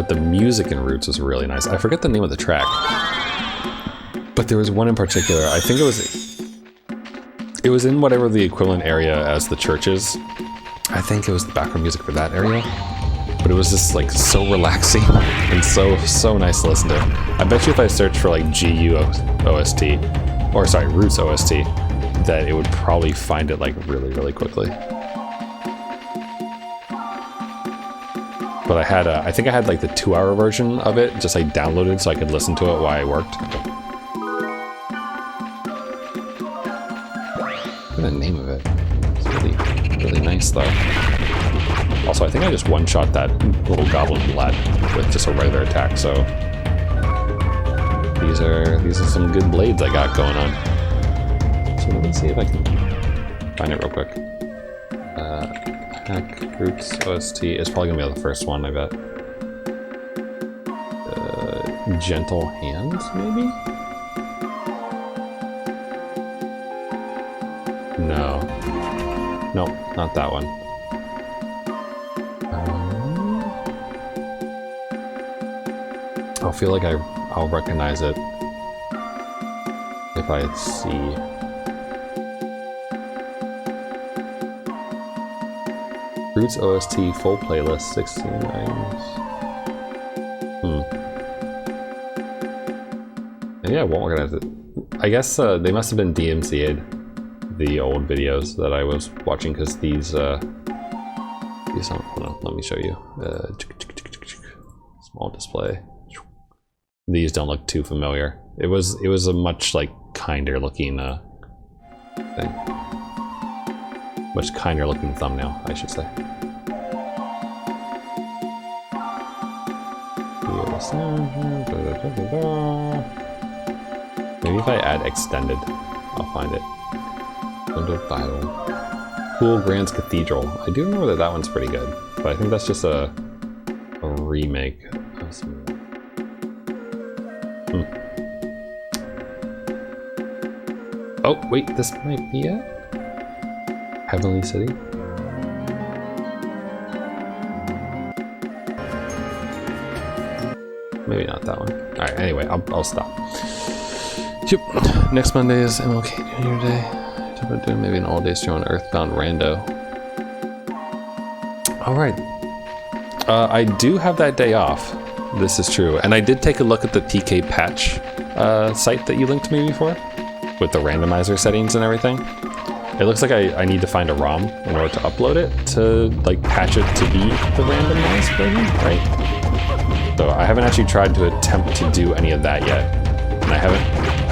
the music in Roots was really nice. I forget the name of the track, but there was one in particular. I think it was in whatever the equivalent area as the church is. I think it was the background music for that area, but it was just like so relaxing and so nice to listen to. I bet you if I searched for like GU OST, or sorry, Roots OST, that it would probably find it like really quickly. But I think I had like the 2-hour version of it, just like downloaded so I could listen to it while I worked. What's the name of it? It's really nice though. Also, I think I just one-shot that little goblin lad with just a regular attack, so these are some good blades I got going on. So let me see if I can find it real quick. Hack Roots OST is probably gonna be the first one, I bet. Gentle Hands, maybe? No. Nope, not that one. I feel like I'll recognize it if I see. Roots OST full playlist 69. Yeah, I won't recognize it. I guess they must have been DMCA'd the old videos that I was watching, because these don't, hold on, let me show you. Small display. These don't look too familiar. It was a much like kinder looking thing. Much kinder looking thumbnail, I should say. Maybe if I add extended, I'll find it. Under Bible. Cool Grand's Cathedral. I do remember that one's pretty good, but I think that's just a remake of some. Oh, wait, this might be it? Heavenly City? Maybe not that one. Alright, anyway, I'll stop. Yep. Next Monday is MLK Junior Day. Talk about doing maybe an all-day stream on Earthbound Rando. Alright. I do have that day off. This is true. And I did take a look at the PK patch site that you linked me before, with the randomizer settings and everything. It looks like I need to find a ROM in order to upload it to like patch it to be the randomized version, right? So I haven't actually tried to attempt to do any of that yet. And I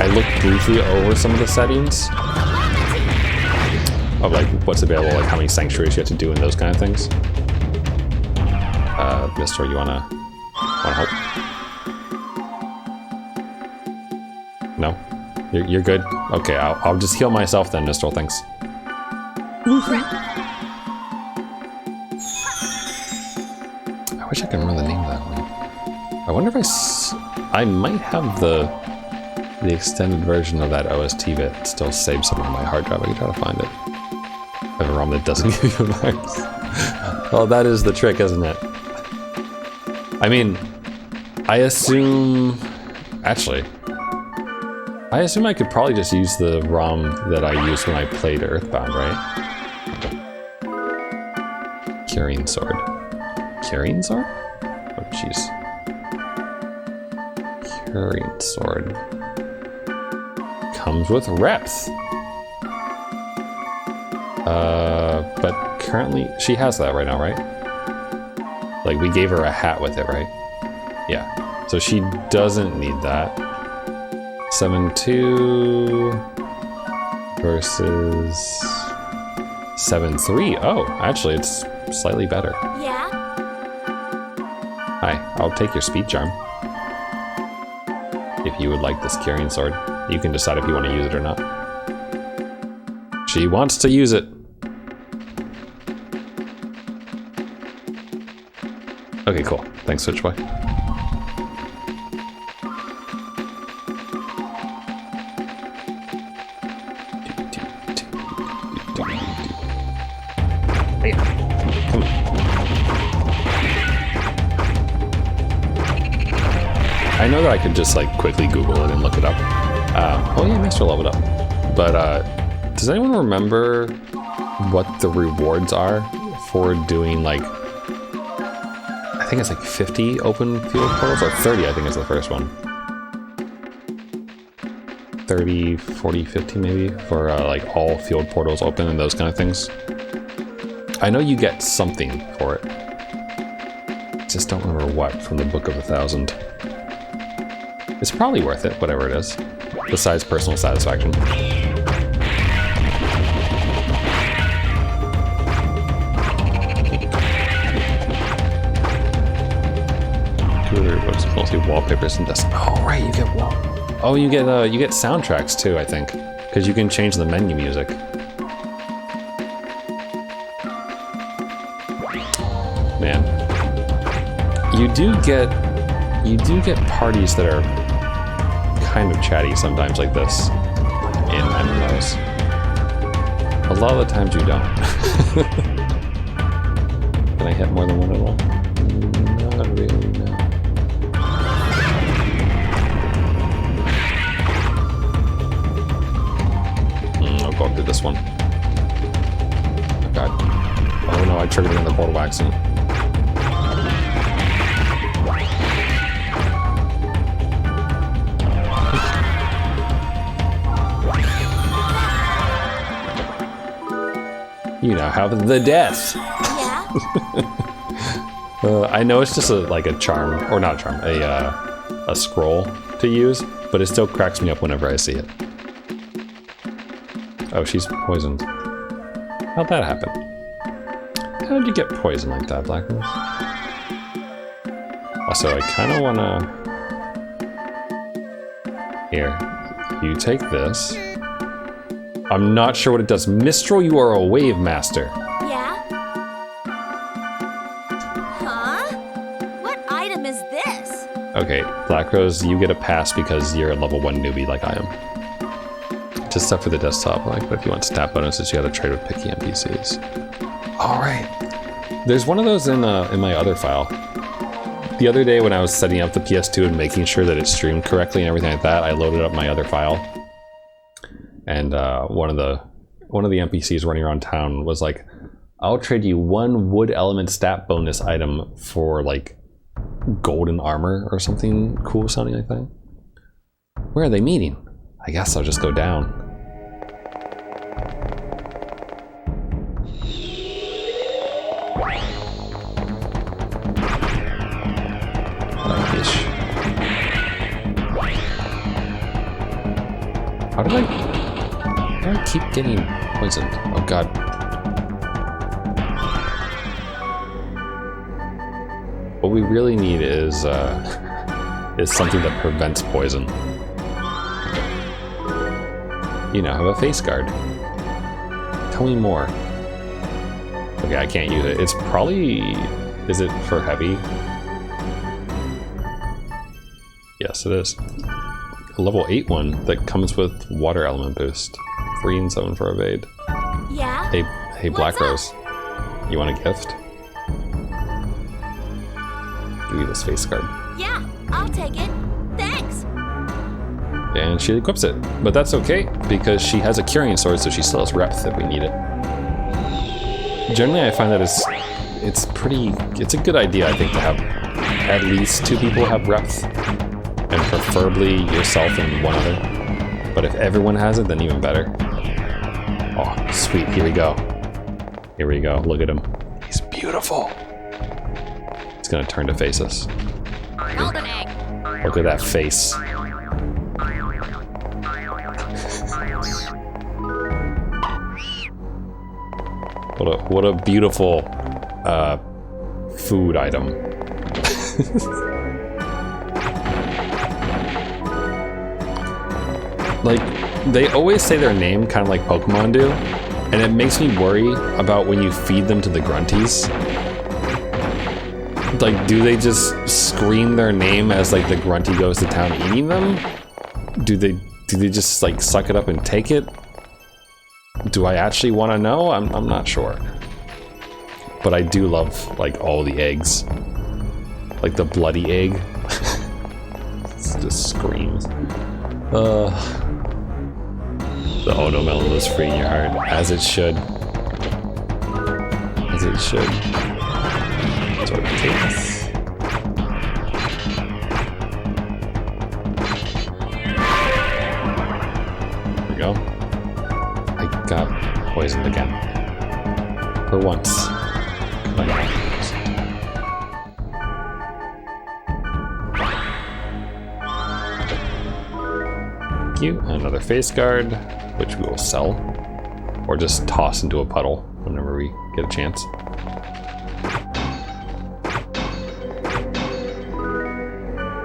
looked briefly over some of the settings of like what's available, like how many sanctuaries you have to do and those kind of things. Mister, you wanna help? No? You're good? Okay, I'll just heal myself then, Mistral, thanks. I wish I could remember the name of that one. I wonder if I might have the extended version of that OST bit still saved somewhere on my hard drive. I can try to find it. I have a ROM that doesn't give you a virus. Well, that is the trick, isn't it? I mean, I assume I could probably just use the ROM that I used when I played Earthbound, right? Curing Sword. Curing Sword? Oh, jeez. Curing Sword. Comes with reps. But currently, she has that right now, right? Like, we gave her a hat with it, right? Yeah. So she doesn't need that. 7-2 versus 7-3. Oh, actually, it's slightly better. Yeah? Hi, I'll take your speed charm. If you would like this Curing Sword. You can decide if you want to use it or not. She wants to use it. Okay, cool. Thanks, Switchboy. Come on. I know that I could just like quickly Google it and look it up. Oh yeah, Mr. leveled up. But does anyone remember what the rewards are for doing like, I think it's like 50 open field portals, or 30 I think is the first one. 30, 40, 50 maybe, for like all field portals open and those kind of things. I know you get something for it. I just don't remember what from the Book of 1,000. It's probably worth it, whatever it is, besides personal satisfaction. Computer, but it's mostly wallpapers and dust. Oh right, you get wall. Oh, you get soundtracks too, I think, because you can change the menu music. Man, you do get parties that are kind of chatty sometimes like this in MMOs. A lot of the times you don't. Can I hit more than one at all? Not really, no. I'll go through this one. Oh god. Oh no, I triggered another portal accident. You now have the death. Yeah? I know it's just a charm, or not a charm, a scroll to use, but it still cracks me up whenever I see it. Oh, she's poisoned. How'd that happen? How did you get poisoned like that, Black Moose? Also, I kind of want to... Here, you take this. I'm not sure what it does. Mistral, you are a wave master. Yeah? Huh? What item is this? Okay, Black Rose, you get a pass because you're a level 1 newbie like I am. Just stuff for the desktop, but if you want stat bonuses, you gotta trade with picky NPCs. Alright. There's one of those in my other file. The other day when I was setting up the PS2 and making sure that it streamed correctly and everything like that, I loaded up my other file. And one of the NPCs running around town was like, I'll trade you 1 wood element stat bonus item for like golden armor or something cool sounding like that. Where are they meeting? I guess I'll just go down. How do I keep getting poisoned? Oh god. What we really need is something that prevents poison. You now have a face guard. Tell me more. Okay, I can't use it. It's probably... Is it for heavy? Yes, it is. A level 8 one that comes with water element boost. 3 and 7 for evade. Yeah? Hey Black Rose. You want a gift? Give you this face guard. Yeah, I'll take it. Thanks. And she equips it. But that's okay, because she has a curing sword, so she still has reps if we need it. Generally, I find that it's a good idea, I think, to have at least 2 people have reps. And preferably yourself and one other. But if everyone has it, then even better. Oh, sweet. Here we go. Here we go. Look at him. He's beautiful. He's gonna turn to face us. Golden egg. Look at that face. What a beautiful food item. Like, they always say their name kind of like Pokemon do, and it makes me worry about when you feed them to the grunties. Like, do they just scream their name as like the grunty goes to town eating them? Do they just like suck it up and take it? Do I actually want to know? I'm not sure. But I do love like all the eggs. Like the bloody egg. It just screams. The Ono melon was free in your heart, as it should. As it should. That's what it takes. There we go. I got poisoned again. For once. Thank you. Another face guard, which we will sell. Or just toss into a puddle whenever we get a chance.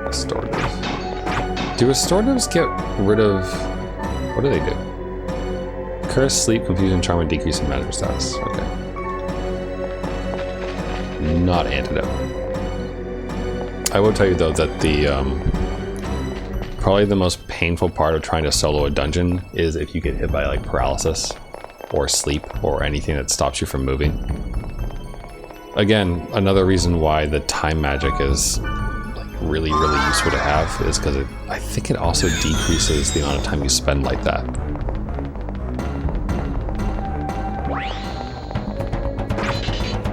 Restorative. Do restoratives get rid of... What do they do? Curse, sleep, confusion, charm, and decrease in magic status. Okay. Not antidote. I will tell you though that the probably the most painful part of trying to solo a dungeon is if you get hit by like paralysis or sleep or anything that stops you from moving. Again, another reason why the time magic is like really useful to have is because I think it also decreases the amount of time you spend like that.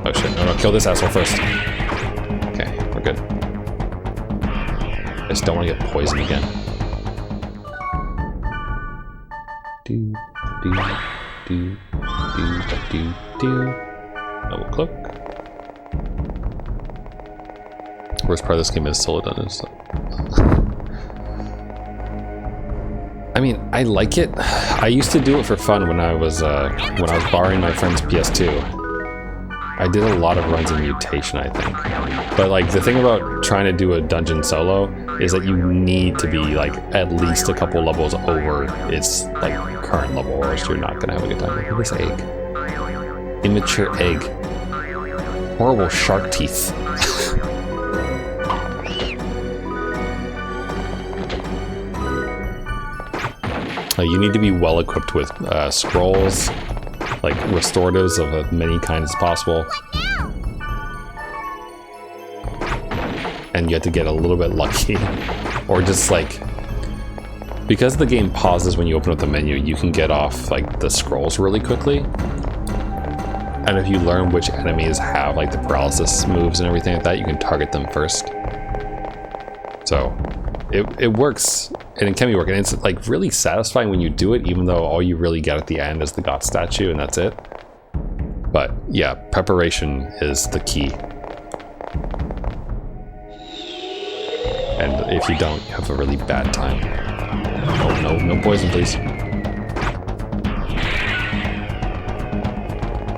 Oh shit, no, kill this asshole first. Okay, we're good. I just don't want to get poisoned again. Double click. Worst part of this game is solo dungeons. I mean, I like it. I used to do it for fun when I was borrowing my friend's PS2. I did a lot of runs in Mutation, I think. But like the thing about trying to do a dungeon solo is that you need to be like at least a couple levels over its like current level, or else you're not gonna have a good time. Look at this egg. Immature egg. Horrible shark teeth. You need to be well equipped with scrolls, like restoratives of as many kinds as possible. And you have to get a little bit lucky. Or just like, because the game pauses when you open up the menu, you can get off like the scrolls really quickly. And if you learn which enemies have like the paralysis moves and everything like that, you can target them first. So it works, and it can be working. And it's like really satisfying when you do it, even though all you really get at the end is the god statue and that's it. But yeah, preparation is the key. And if you don't, you have a really bad time. Oh, no poison, please.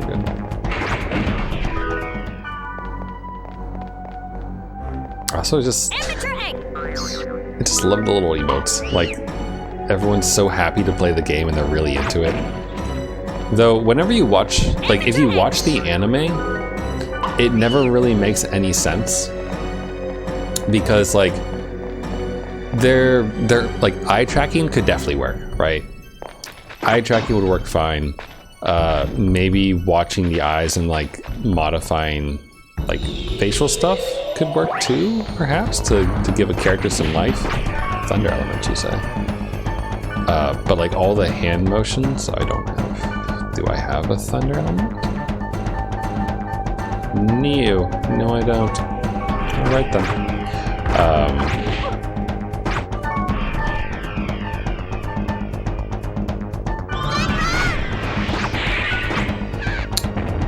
Good. Also, I just love the little emotes. Like, everyone's so happy to play the game and they're really into it. Though, whenever you watch, like, if you watch the anime, it never really makes any sense. Because, like, they're like, eye tracking could definitely work, right? Eye tracking would work fine. Maybe watching the eyes and, like, modifying, like, facial stuff could work too, perhaps, to give a character some life. Thunder element, you say. But, like, all the hand motions, I don't have. Do I have a thunder element? No, I don't. All right then.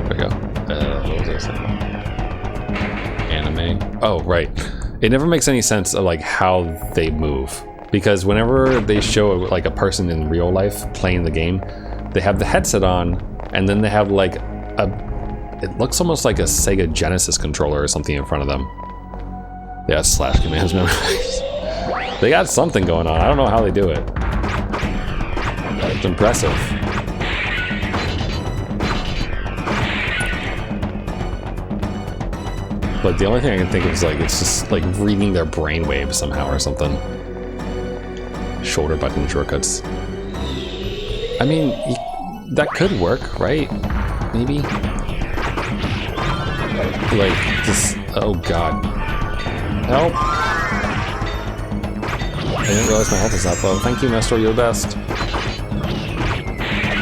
There we go. What was I saying? Anime. Oh, right. It never makes any sense of like how they move, because whenever they show like a person in real life playing the game, they have the headset on, and then they have like it looks almost like a Sega Genesis controller or something in front of them. Yeah, slash commands memorized. They got something going on. I don't know how they do it. It's impressive. But the only thing I can think of is like, it's just like reading their brainwaves somehow or something. Shoulder button shortcuts. I mean, that could work, right? Maybe? Like, just, oh god. Help! I didn't realize my health is that low. Thank you, Nestor, you're the best.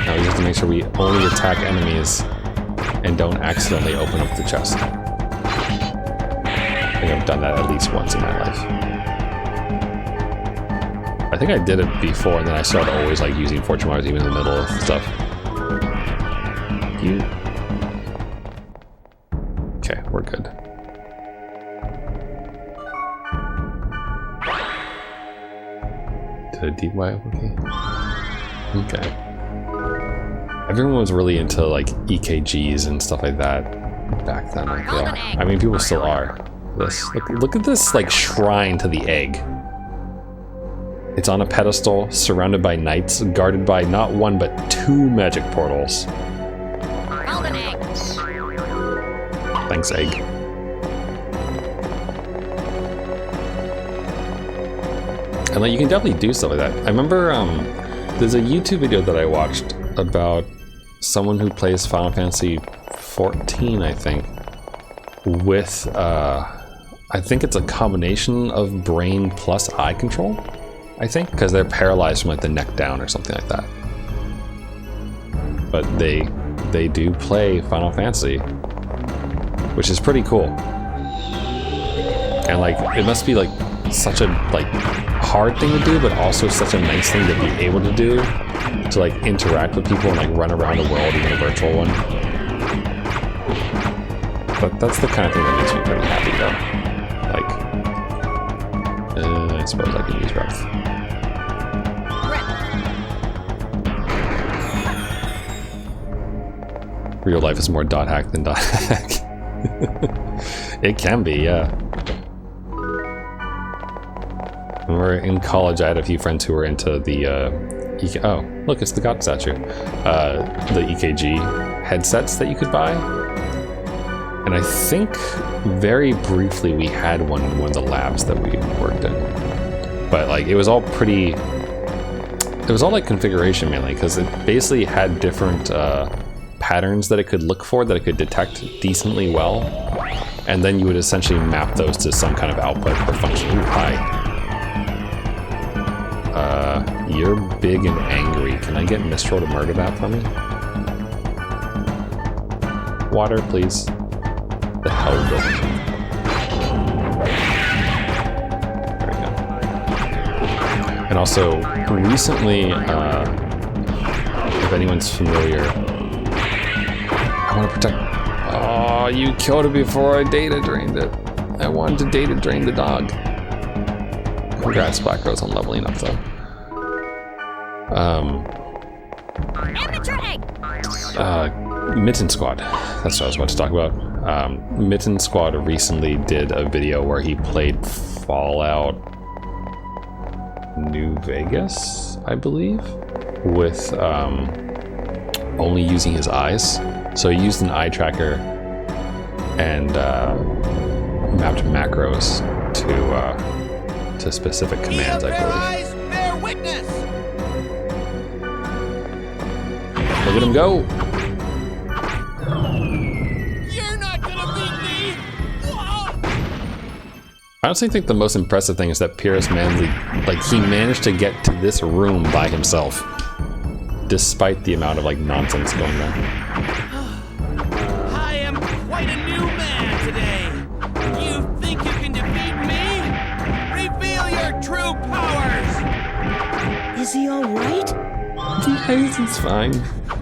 Now we have to make sure we only attack enemies and don't accidentally open up the chest. I think I've done that at least once in my life. I think I did it before, and then I started always like using fortune wires even in the middle of stuff. Okay, we're good. Did a deep wire? Okay. Everyone was really into like EKGs and stuff like that back then. Like, yeah. I mean, people still are. this. Look at this, like, shrine to the egg. It's on a pedestal, surrounded by knights, guarded by not one but 2 magic portals. Golden egg. Thanks, egg. And like, you can definitely do stuff like that. I remember there's a YouTube video that I watched about someone who plays Final Fantasy 14, I think, with I think it's a combination of brain plus eye control, I think, because they're paralyzed from like the neck down or something like that. But they do play Final Fantasy, which is pretty cool. And like, it must be like such a like hard thing to do, but also such a nice thing to be able to do, to like interact with people and like run around the world, even a virtual one. But that's the kind of thing that makes me pretty happy, though. Like, I suppose I could use breath. Real life is more dot hack than dot hack. It can be, yeah. When we were in college, I had a few friends who were into the oh, look, it's the God statue. The EKG headsets that you could buy. And I think very briefly we had one in one of the labs that we worked in. But like, it was all pretty, it was all like configuration mainly, because it basically had different patterns that it could look for, that it could detect decently well. And then you would essentially map those to some kind of output or function. Ooh, hi. You're big and angry. Can I get Mistral to murder that for me? Water, please. The hell will it? There we go. And also, recently, if anyone's familiar, I want to protect. Oh, you killed it before I data drained it. I wanted to data drain the dog. Congrats, Black Rose, on leveling up though. Amateur egg. Mitten Squad. That's what I was about to talk about. Mitten Squad recently did a video where he played Fallout New Vegas, I believe, with only using his eyes. So he used an eye tracker and mapped macros to specific commands, I believe. Eyes bear witness. Look at him go! You're not gonna beat me. Whoa. I honestly think the most impressive thing is that Pierce Manley, like, he managed to get to this room by himself, despite the amount of like nonsense going on. I am quite a new man today. You think you can defeat me? Reveal your true powers. Is he all right? Yes, he's fine.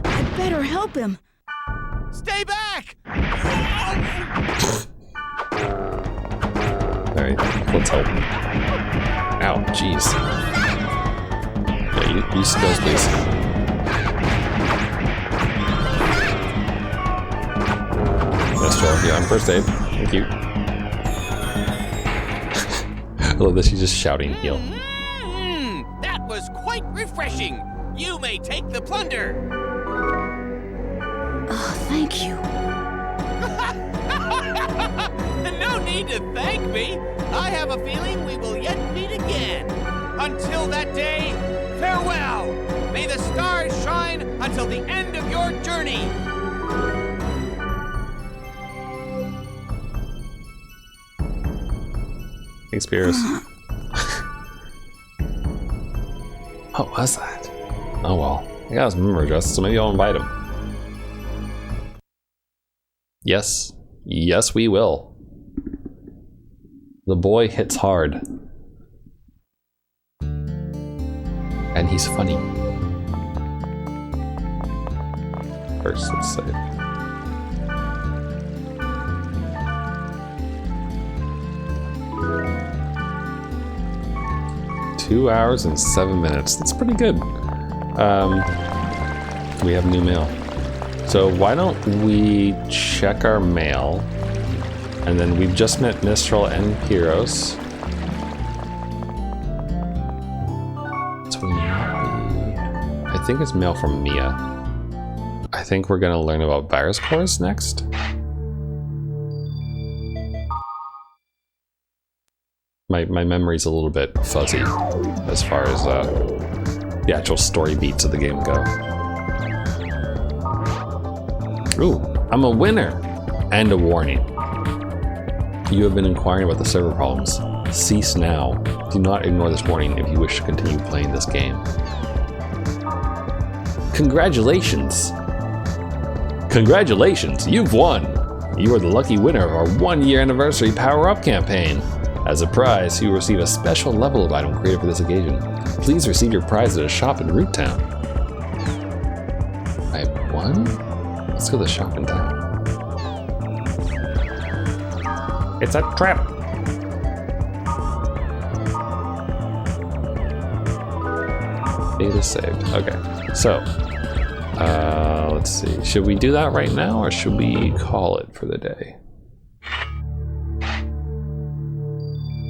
I better help him. Stay back. Alright, let's help. Ow, jeez. Yeah, use skills, please. Mistral, yeah, on first aid. Thank you. I love that she's just shouting heal. That was quite refreshing. You may take the plunder. Oh, thank you. No need to thank me. I have a feeling we will yet meet again. Until that day, farewell. May the stars shine until the end of your journey. Thanks, Pierce. What was that? Oh well. I got his memory address, so maybe I'll invite him. Yes. Yes, we will. The boy hits hard. And he's funny. First, let's say. Two hours and 7 minutes. That's pretty good. We have new mail. So why don't we check our mail And then we've just met Mistral and Pyros. So we might be... I think it's mail from Mia. I think we're gonna learn about virus cores next. My memory's a little bit fuzzy as far as the actual story beats of the game go. Ooh, I'm a winner! And a warning. You have been inquiring about the server problems. Cease now. Do not ignore this warning if you wish to continue playing this game. Congratulations! Congratulations, you've won! You are the lucky winner of our 1-year anniversary power-up campaign. As a prize, you will receive a special level of item created for this occasion. Please receive your prize at a shop in Root Town. I won? Let's go to the shop in town. It's a trap! Data saved. Okay, so let's see. Should we do that right now, or should we call it for the day?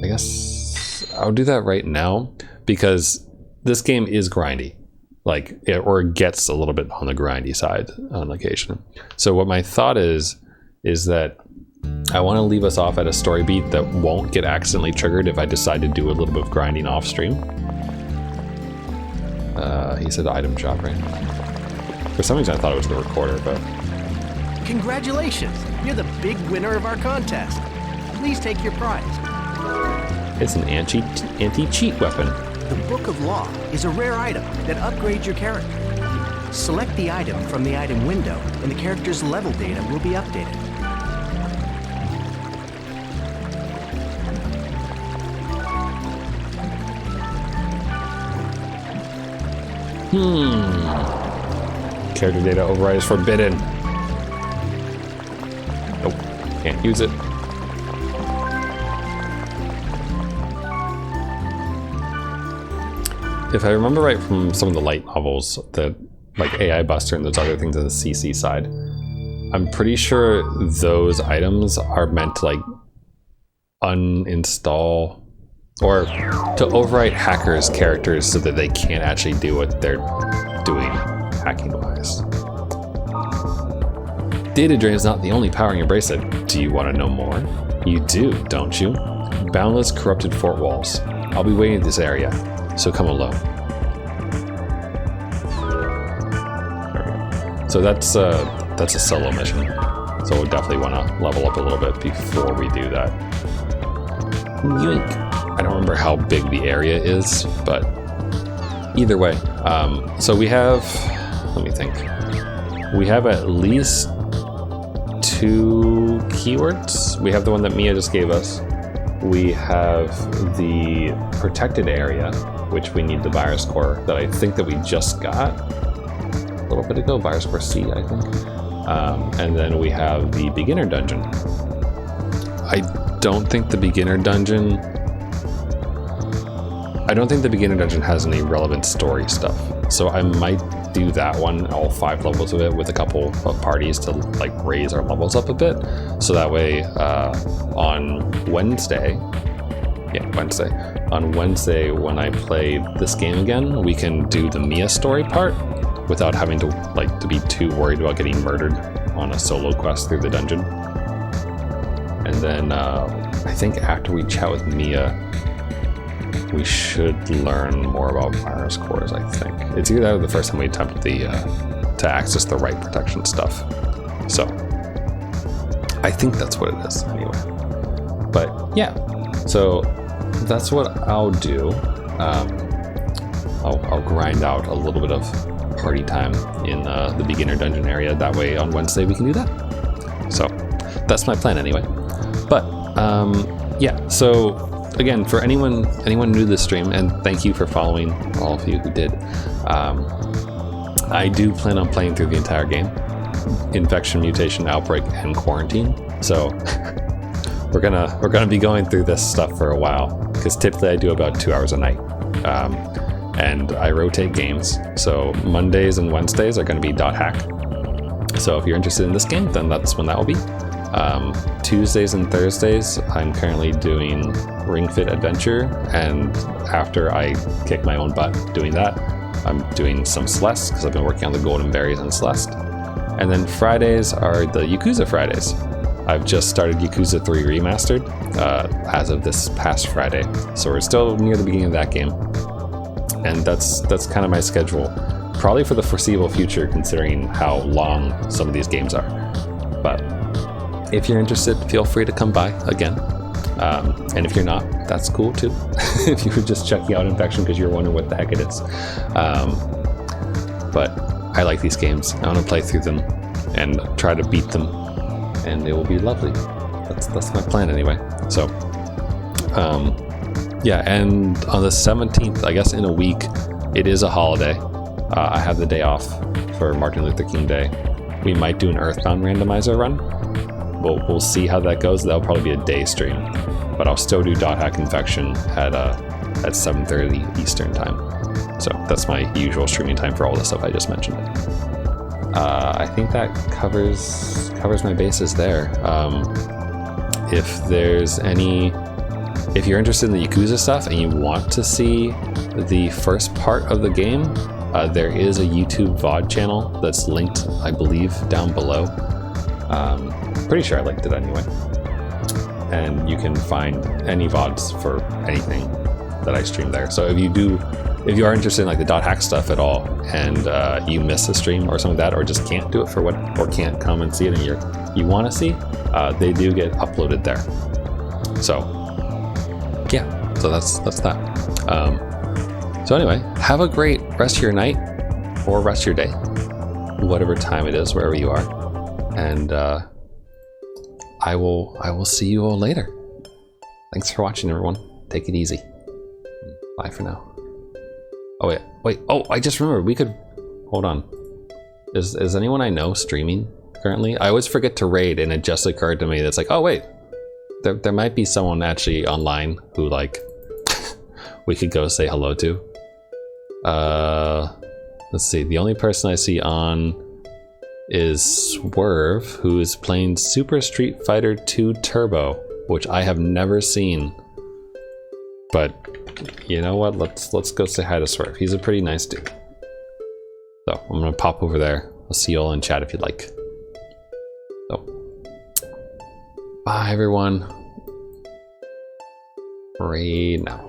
I guess I'll do that right now because this game is grindy, like it gets a little bit on the grindy side on occasion. So what my thought is that I want to leave us off at a story beat that won't get accidentally triggered if I decide to do a little bit of grinding off stream. He said item shop, right? For some reason I thought it was the recorder, but... Congratulations! You're the big winner of our contest. Please take your prize. It's an anti-cheat weapon. The Book of Law is a rare item that upgrades your character. Select the item from the item window, and the character's level data will be updated. Character data override is forbidden. Nope, can't use it. If I remember right from some of the light novels, that like AI Buster and those other things on the CC side, I'm pretty sure those items are meant to like uninstall or to overwrite hackers' characters so that they can't actually do what they're doing hacking-wise. Data drain is not the only power in your bracelet. Do you want to know more? You do, don't you? Boundless corrupted fort walls. I'll be waiting in this area, so come alone. There we go. So that's a solo mission. So we'll definitely want to level up a little bit before we do that. Yoink. I don't remember how big the area is, but either way. So we have, let me think. We have at least 2 keywords. We have the one that Mia just gave us. We have the protected area, which we need the virus core that I think that we just got a little bit ago, virus core C, I think. And then we have the beginner dungeon. I don't think the beginner dungeon has any relevant story stuff. So I might do that one, all 5 levels of it, with a couple of parties to like raise our levels up a bit. So that way on Wednesday when I play this game again, we can do the Mia story part without having to be too worried about getting murdered on a solo quest through the dungeon. And then I think after we chat with Mia, we should learn more about virus cores, I think. It's either that or the first time we attempt to access the right protection stuff. So I think that's what it is anyway. But yeah, so that's what I'll do. I'll grind out a little bit of party time in the beginner dungeon area. That way on Wednesday we can do that. So that's my plan anyway. But yeah, so again, for anyone new to this stream, and thank you for following, all of you who did, I do plan on playing through the entire game. Infection, mutation, outbreak, and quarantine. So we're gonna be going through this stuff for a while, because typically I do about 2 hours a night. And I rotate games. So Mondays and Wednesdays are gonna be .hack. So if you're interested in this game, then that's when that will be. Tuesdays and Thursdays, I'm currently doing Ring Fit Adventure, and after I kick my own butt doing that, I'm doing some Celeste, because I've been working on the Golden Berries and Celeste. And then Fridays are the Yakuza Fridays. I've just started Yakuza 3 Remastered as of this past Friday, so we're still near the beginning of that game. And that's kind of my schedule, probably for the foreseeable future, considering how long some of these games are. But if you're interested, feel free to come by again. And if you're not, that's cool too. If you were just checking out Infection because you're wondering what the heck it is. But I like these games. I want to play through them and try to beat them, and it will be lovely. That's my plan anyway. So, yeah, and on the 17th, I guess in a week, it is a holiday. I have the day off for Martin Luther King Day. We might do an Earthbound randomizer run. We'll see how that goes. That'll probably be a day stream, but I'll still do Dot Hack Infection at 7:30 Eastern time. So that's my usual streaming time for all the stuff I just mentioned. I think that covers my bases there. If you're interested in the Yakuza stuff and you want to see the first part of the game, there is a YouTube VOD channel that's linked, I believe, down below. Pretty sure I linked it anyway. And you can find any VODs for anything that I stream there. So if you are interested in like the Dot Hack stuff at all, and you miss a stream or something like that, or just can't do it or can't come and see it and you want to see, they do get uploaded there. So yeah, so that's that. So anyway, have a great rest of your night or rest of your day, whatever time it is, wherever you are, and I will see you all later. Thanks for watching, everyone. Take it easy. Bye for now. Oh wait. Oh, I just remembered. We could hold on. Is anyone I know streaming currently? I always forget to raid, and it just occurred to me that's like, oh wait, there might be someone actually online who like we could go say hello to. Let's see. The only person I see on is Swerve, who is playing Super Street Fighter 2 Turbo, which I have never seen. But you know what? Let's go say hi to Swerve. He's a pretty nice dude. So I'm gonna pop over there. I'll see you all in chat if you'd like. So bye everyone. Right now.